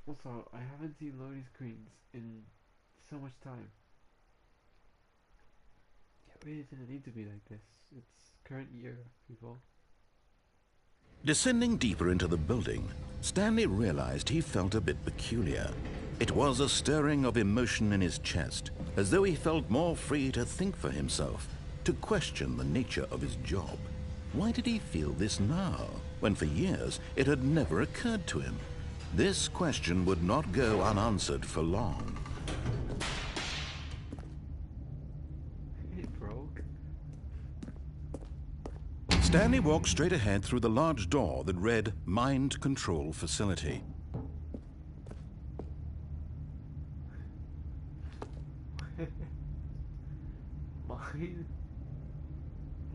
Also, I haven't seen loading screens in so much time. It really didn't need to be like this. It's current year, people. Descending deeper into the building, Stanley realized he felt a bit peculiar. It was a stirring of emotion in his chest, as though he felt more free to think for himself, to question the nature of his job. Why did he feel this now, when for years it had never occurred to him? This question would not go unanswered for long. It broke. Stanley walked straight ahead through the large door that read Mind Control Facility.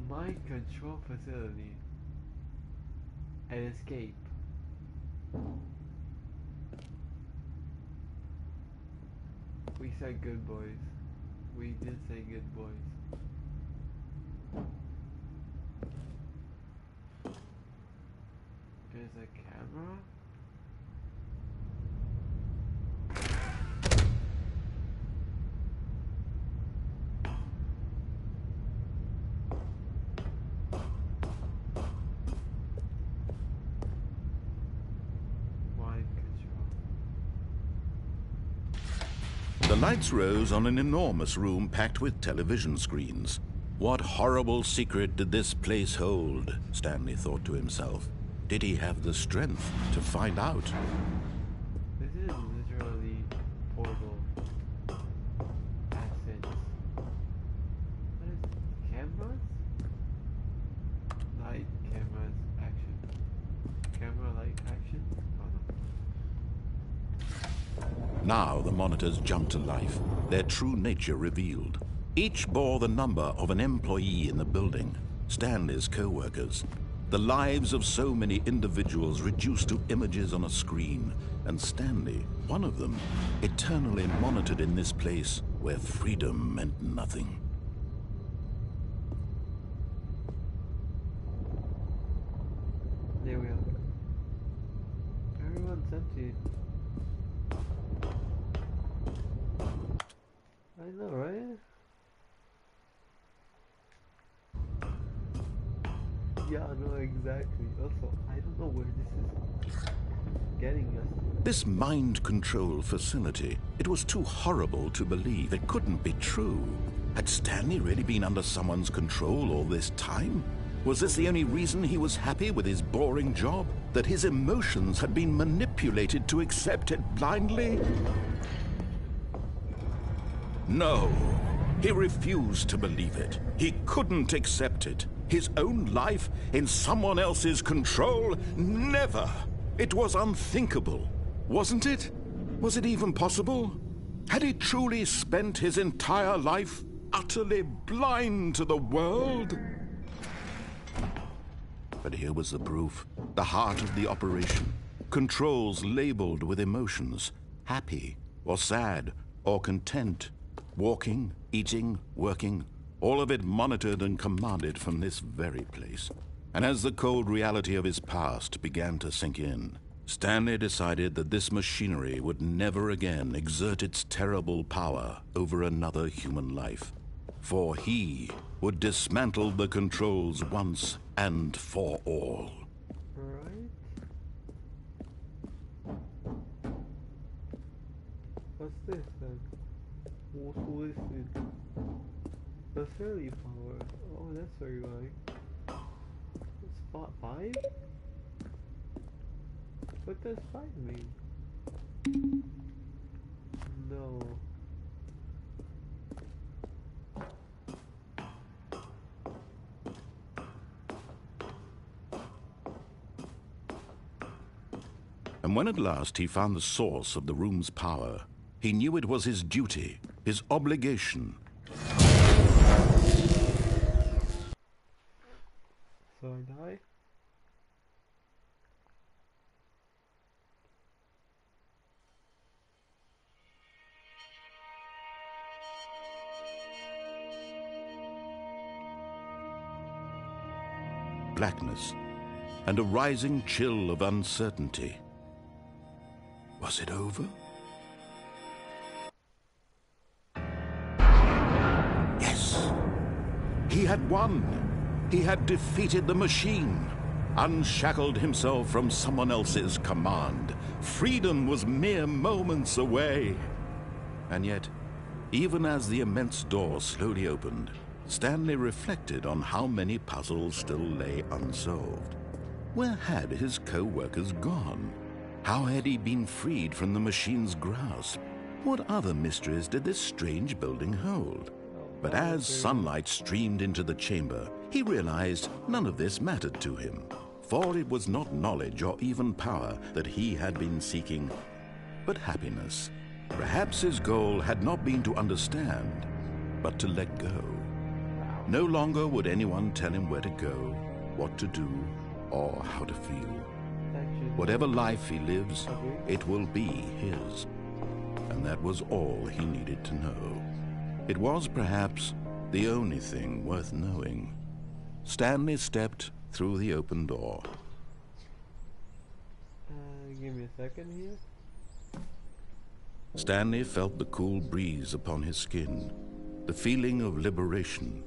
Mind control facility. And escape. We said good boys. We did say good boys. There's a camera? lights rose on an enormous room packed with television screens. What horrible secret did this place hold? Stanley thought to himself. Did he have the strength to find out? This is literally portal assets. What is it? Cameras? Light cameras action. Camera light action? Oh no. Now the monitors jumped to life, their true nature revealed. Each bore the number of an employee in the building, Stanley's co-workers. The lives of so many individuals reduced to images on a screen, and Stanley, one of them, eternally monitored in this place where freedom meant nothing. There we are. Everyone's empty. I know, right? Yeah, no, exactly. Also, I don't know where this is getting us. This mind control facility, it was too horrible to believe. It couldn't be true. Had Stanley really been under someone's control all this time? Was this the only reason he was happy with his boring job? That his emotions had been manipulated to accept it blindly? No, he refused to believe it. He couldn't accept it. His own life in someone else's control? Never! It was unthinkable, wasn't it? Was it even possible? Had he truly spent his entire life utterly blind to the world? But here was the proof, the heart of the operation. Controls labeled with emotions, happy or sad or content, walking, eating, working, all of it monitored and commanded from this very place. And as the cold reality of his past began to sink in, Stanley decided that this machinery would never again exert its terrible power over another human life. For he would dismantle the controls once and for all. Right? What's this then? Who is it? The fairly power. Oh, that's very right. Spot 5? What does 5 mean? No. And when at last he found the source of the room's power, he knew it was his duty, his obligation. So I die? Blackness and a rising chill of uncertainty. Was it over? Yes! He had won! He had defeated the machine, unshackled himself from someone else's command. Freedom was mere moments away. And yet, even as the immense door slowly opened, Stanley reflected on how many puzzles still lay unsolved. Where had his co-workers gone? How had he been freed from the machine's grasp? What other mysteries did this strange building hold? But as sunlight streamed into the chamber, he realized none of this mattered to him. For it was not knowledge or even power that he had been seeking, but happiness. Perhaps his goal had not been to understand, but to let go. No longer would anyone tell him where to go, what to do, or how to feel. Whatever life he lives, it will be his. And that was all he needed to know. It was perhaps the only thing worth knowing. Stanley stepped through the open door. Give me a second here. Stanley felt the cool breeze upon his skin, the feeling of liberation,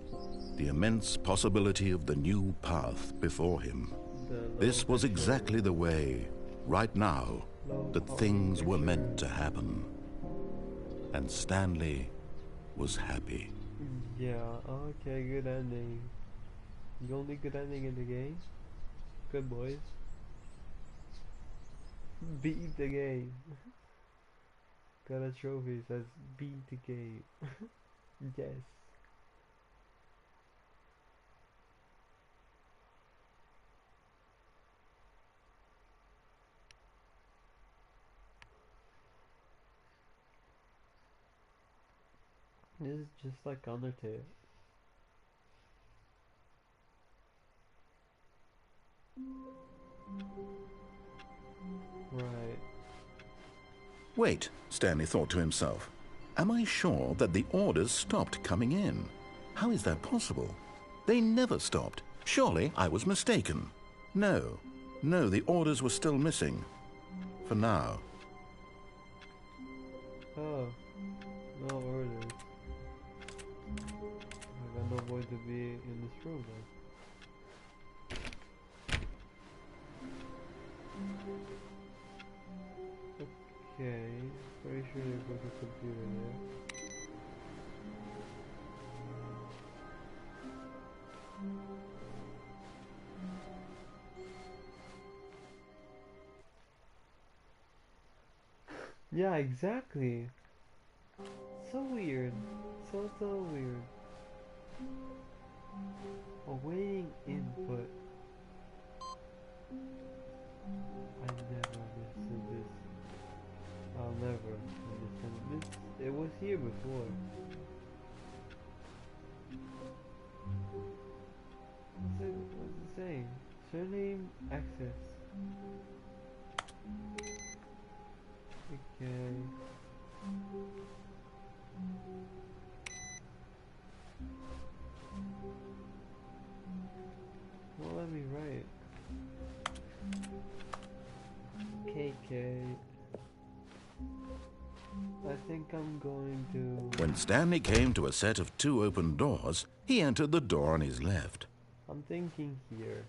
the immense possibility of the new path before him. This was exactly the way, right now, that things were meant to happen. and Stanley was happy. Yeah, okay, good ending. The only good ending in the game? Good boys. Beat the game. Got a trophy that says beat the game. Yes. This is just like Undertale. Right. Wait, Stanley thought to himself. Am I sure that the orders stopped coming in? How is that possible? They never stopped. Surely I was mistaken. No, the orders were still missing. For now. Oh, no orders. I got no boy to be in this room then. Okay, pretty sure there's a computer there. Yeah, exactly. So weird. So weird. Awaiting input. I never understood this. I'll never understand this. It was here before. What's it saying? Surname access. Okay. Well, let me write. KK. I think I'm going to... When Stanley came to a set of 2 open doors, he entered the door on his left. I'm thinking here.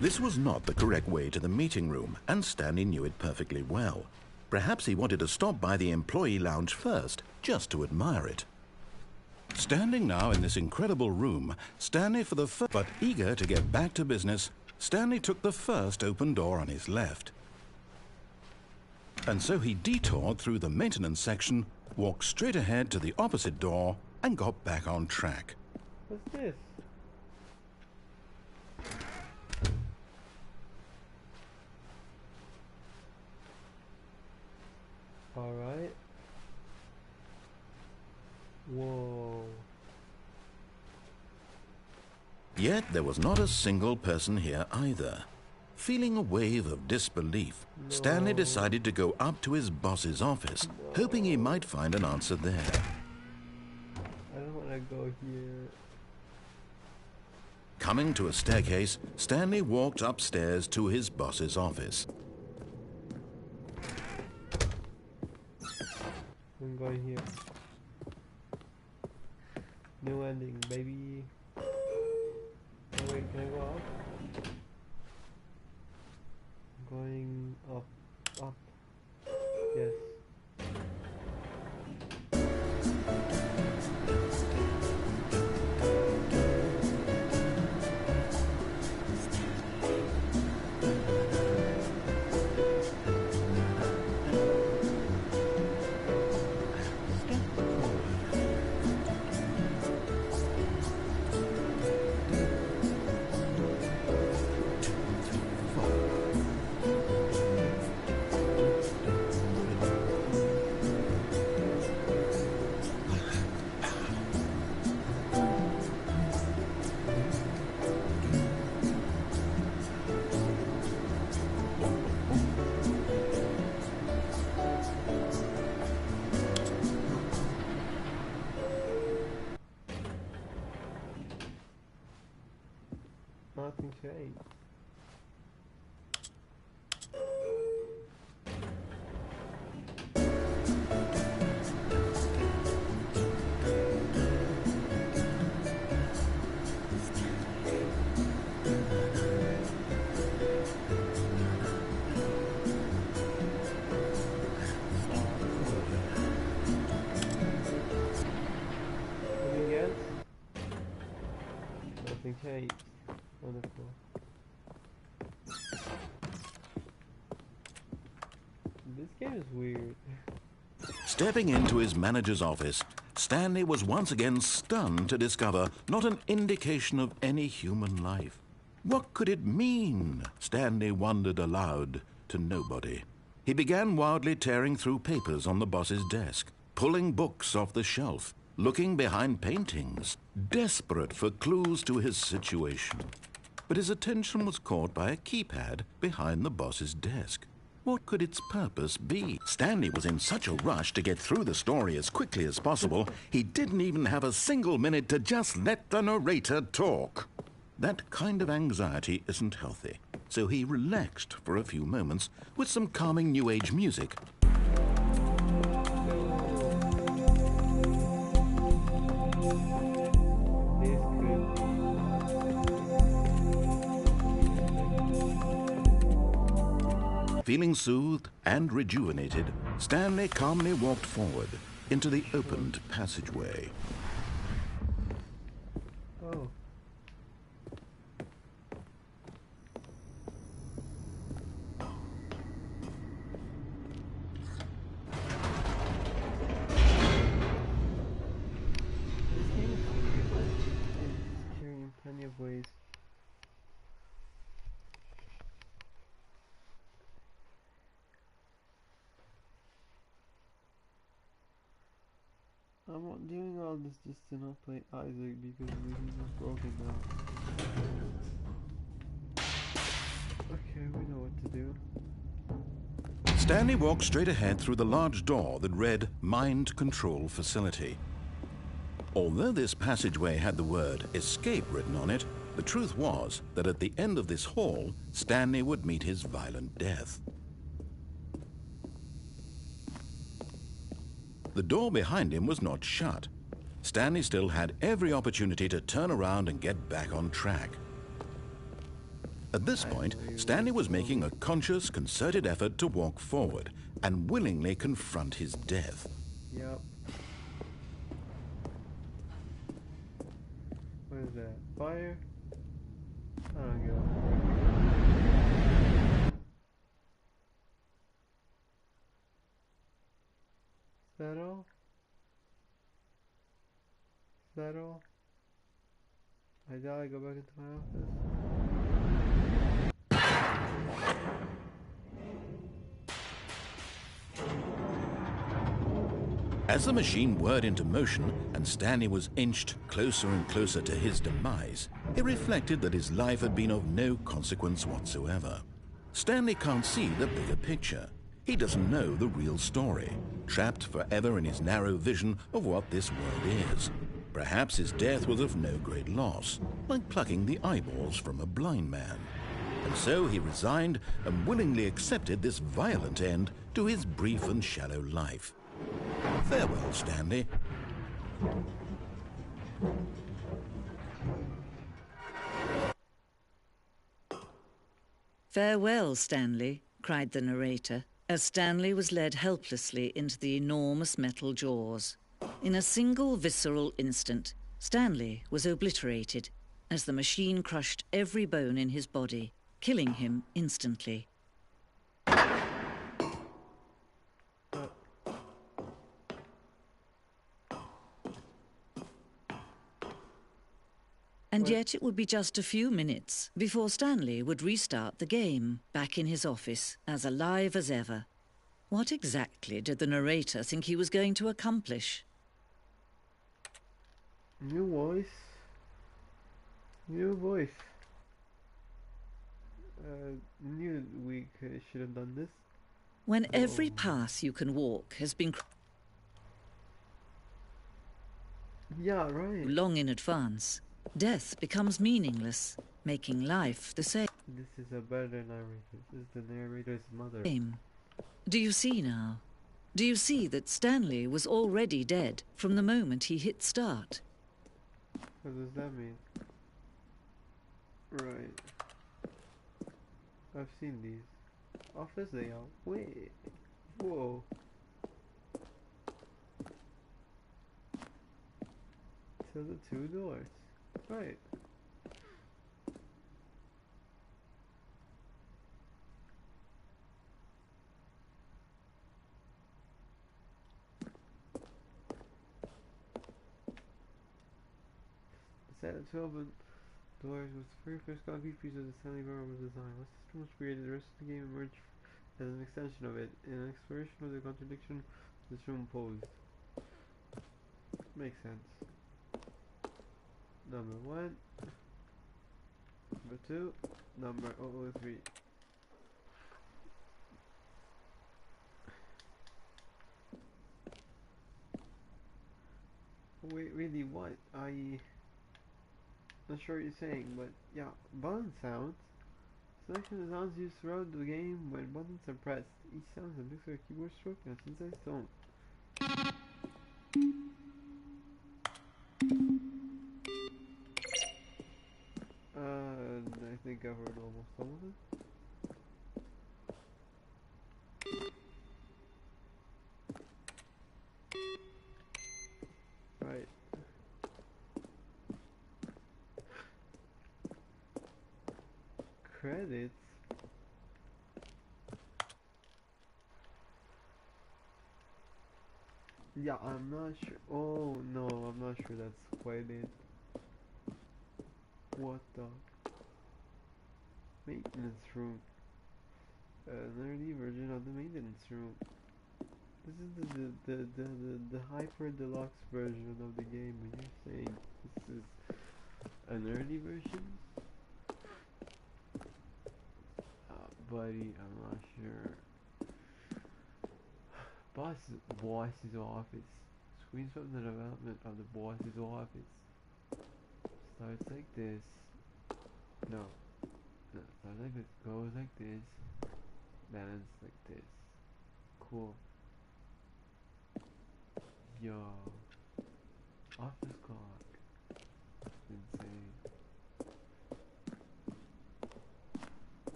This was not the correct way to the meeting room, and Stanley knew it perfectly well. Perhaps he wanted to stop by the employee lounge first, just to admire it. Standing now in this incredible room, but eager to get back to business, Stanley took the first open door on his left. And so he detoured through the maintenance section, walked straight ahead to the opposite door, and got back on track. What's this? Alright. Whoa. Yet there was not a single person here either. Feeling a wave of disbelief, Stanley decided to go up to his boss's office, hoping he might find an answer there. I don't want to go here. Coming to a staircase, Stanley walked upstairs to his boss's office. I'm going here. New ending, baby. Oh wait, can I go up? I'm going up. Yes. Nothing changed. Wonderful. This game is weird. Stepping into his manager's office, Stanley was once again stunned to discover not an indication of any human life. What could it mean? Stanley wondered aloud to nobody. He began wildly tearing through papers on the boss's desk, pulling books off the shelf, looking behind paintings, desperate for clues to his situation. But his attention was caught by a keypad behind the boss's desk. What could its purpose be? Stanley was in such a rush to get through the story as quickly as possible, he didn't even have a single minute to just let the narrator talk. That kind of anxiety isn't healthy, so he relaxed for a few moments with some calming New Age music. Feeling soothed and rejuvenated, Stanley calmly walked forward into the opened passageway. Oh. This game is weird, but it's scary in plenty of ways. I'm doing all this just to not play Isaac because he's just broken now. Okay, we know what to do. Stanley walked straight ahead through the large door that read Mind Control Facility. Although this passageway had the word escape written on it, the truth was that at the end of this hall, Stanley would meet his violent death. The door behind him was not shut. Stanley still had every opportunity to turn around and get back on track. At this point, Stanley was making a conscious, concerted effort to walk forward and willingly confront his death. Yep. What is that? Fire? I don't know. Is that all? Is that all? I die, go back into my office. As the machine whirred into motion and Stanley was inched closer and closer to his demise, he reflected that his life had been of no consequence whatsoever. Stanley can't see the bigger picture. He doesn't know the real story, trapped forever in his narrow vision of what this world is. Perhaps his death was of no great loss, like plucking the eyeballs from a blind man. And so he resigned and willingly accepted this violent end to his brief and shallow life. Farewell, Stanley. "Farewell, Stanley," cried the narrator, as Stanley was led helplessly into the enormous metal jaws. In a single visceral instant, Stanley was obliterated as the machine crushed every bone in his body, killing him instantly. And yet it would be just a few minutes before Stanley would restart the game, back in his office, as alive as ever. What exactly did the narrator think he was going to accomplish? New voice. New voice. Knew we should have done this. When every path you can walk has been Yeah, right. long in advance, death becomes meaningless, making life the same. This is a better narrator. This is the narrator's mother. Do you see now? Do you see that Stanley was already dead from the moment he hit start? What does that mean? Right. I've seen these. Office layout. Wait. Whoa. So the two doors. Right. set of 12 doors was the very first concrete piece of the Stanley Parable design. Once the system was created, the rest of the game emerged as an extension of it, in an exploration of the contradiction this room posed. Makes sense. Number 1, number 2, number 003. Wait, really, what? Not sure what you're saying, but yeah, button sounds. Selection of sounds used throughout the game when buttons are pressed. Each sound is a mix of a keyboard stroke and a synthesized tone. I think I heard almost all of it. Right. Credits. Yeah, I'm not sure. Oh no, I'm not sure that's quite it. What the? Maintenance room. An early version of the maintenance room. This is the hyper deluxe version of the game. When you're saying this is an early version, buddy, I'm not sure. Boss's office. Screens from the development of the boss's office. Starts like this. No. Starts like this. Goes like this. Balance like this. Cool. Yo. Office clock. Insane.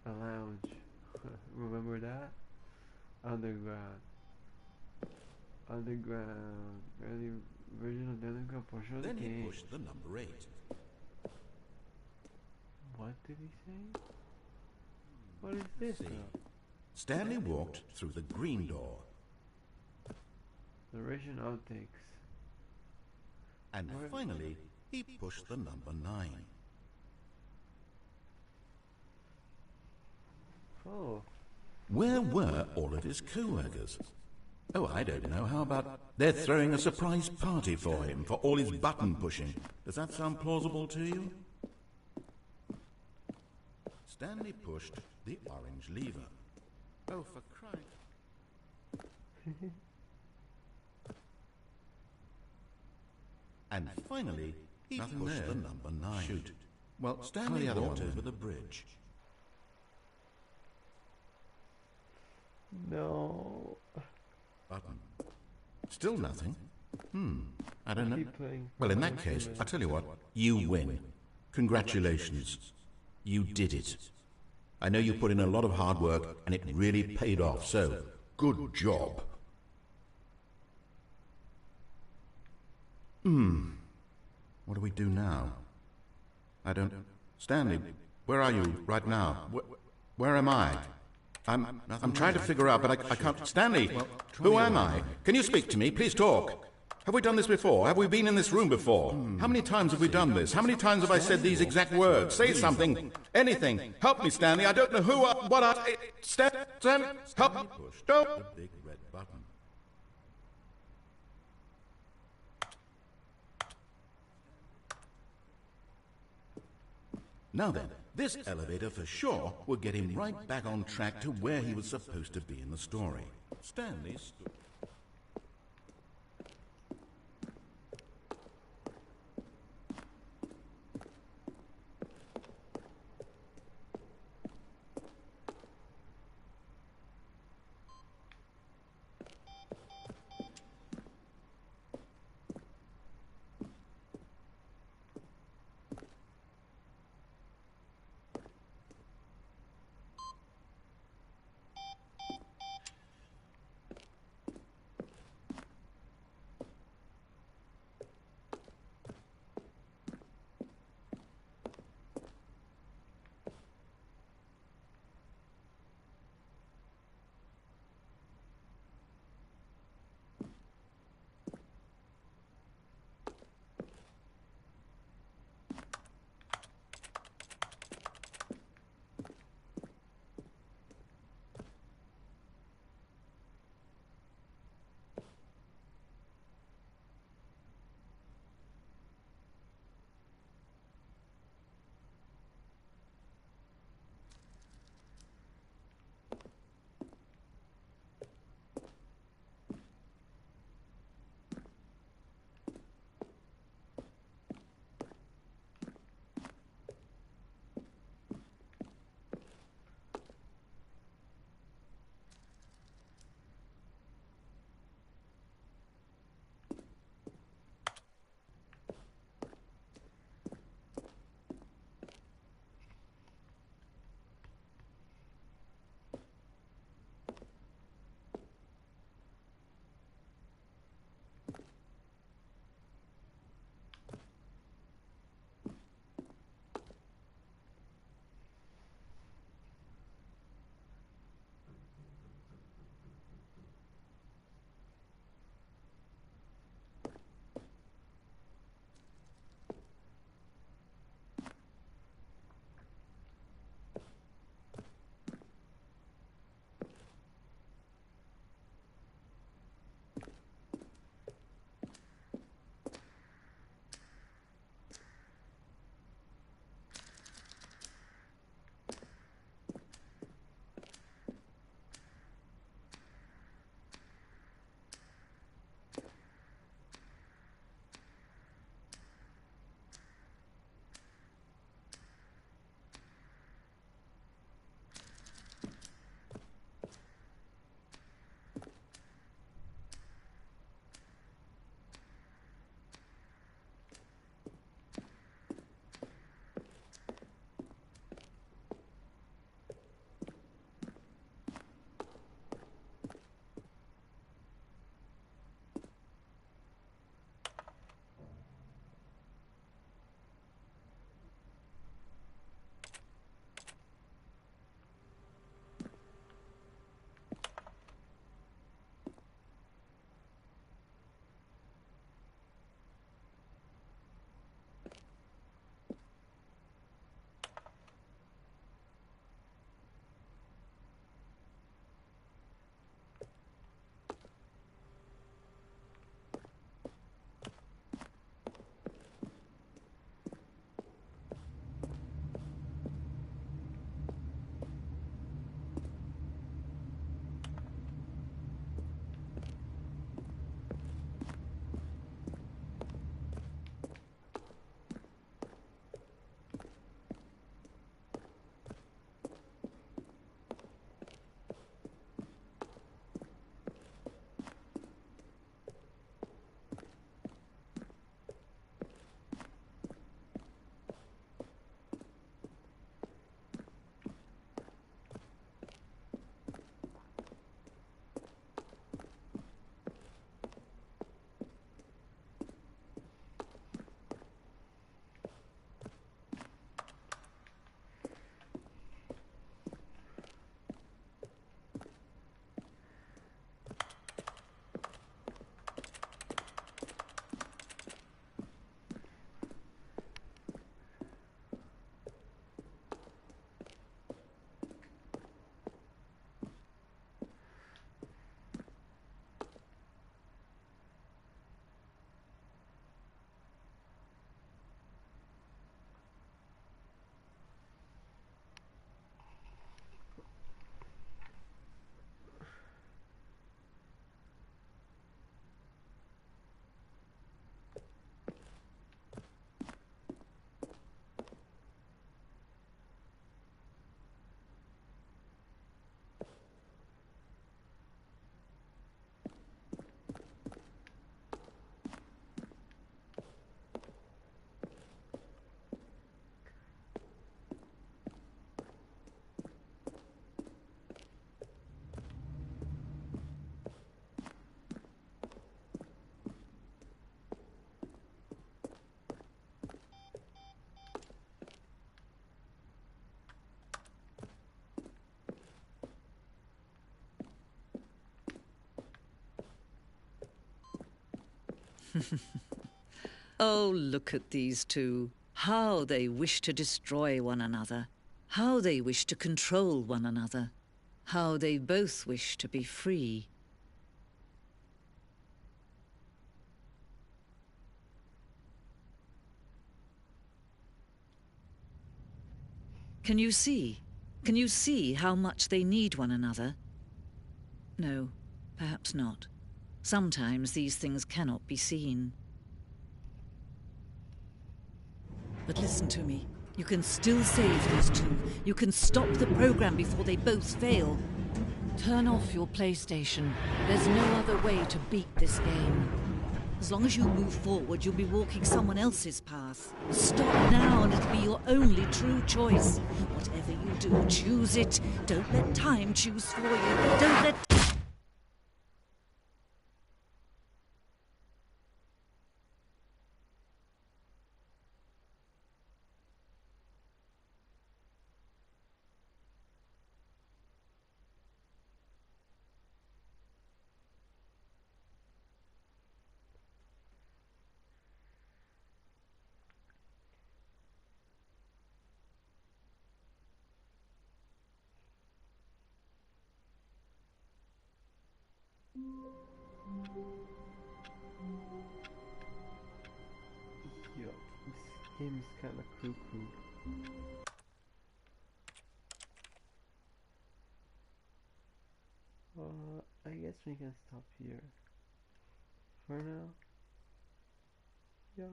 A lounge. Remember that? Underground. Early version of the underground portion of the Then game. he pushed the number 8. What did he say? What is this See. now? Stanley walked through the green door. Narration outtakes. And finally, he pushed the number 9. Oh. Where were all of his co-workers? Oh, I don't know. How about they're throwing a surprise party for him for all his button pushing? Does that sound plausible to you? Stanley pushed the orange lever. Oh, for crying. And finally, he pushed the number 9. Shoot. Well, Stanley walked over the bridge. No. Button. Still nothing. I don't know. Keep playing. Well, in that case, I'll tell you what. You win. Congratulations. You did it. I know you put in a lot of hard work, and it really paid off, so good job. What do we do now? I don't... Stanley, where are you right now? Where am I? I'm trying to figure out, but I can't... Stanley, who am I? Can you speak to me? Please talk. Have we done this before? Have we been in this room before? How many times have we done this? How many times have I said these exact words? Say something. Anything. Help me, Stanley. I don't know who what I... Stanley, help. Don't... The big red button. Now then, this elevator for sure will get him right back on track to where he was supposed to be in the story. Stanley stood... Oh, look at these two. How they wish to destroy one another. How they wish to control one another. How they both wish to be free. Can you see? Can you see how much they need one another? No, perhaps not. Sometimes these things cannot be seen. But listen to me. You can still save these two. You can stop the program before they both fail. Turn off your PlayStation. There's no other way to beat this game. As long as you move forward, you'll be walking someone else's path. Stop now and it'll be your only true choice. Whatever you do, choose it. Don't let time choose for you. Don't let... Yo, this game is kinda cuckoo. I guess we can stop here for now. Yeah.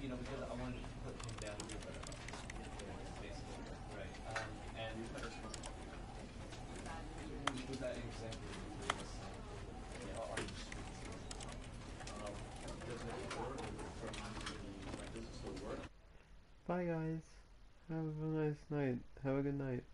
You know, because I wanted to put him down here, but basically, right? And with that example, Bye guys. Have a nice night. Have a good night.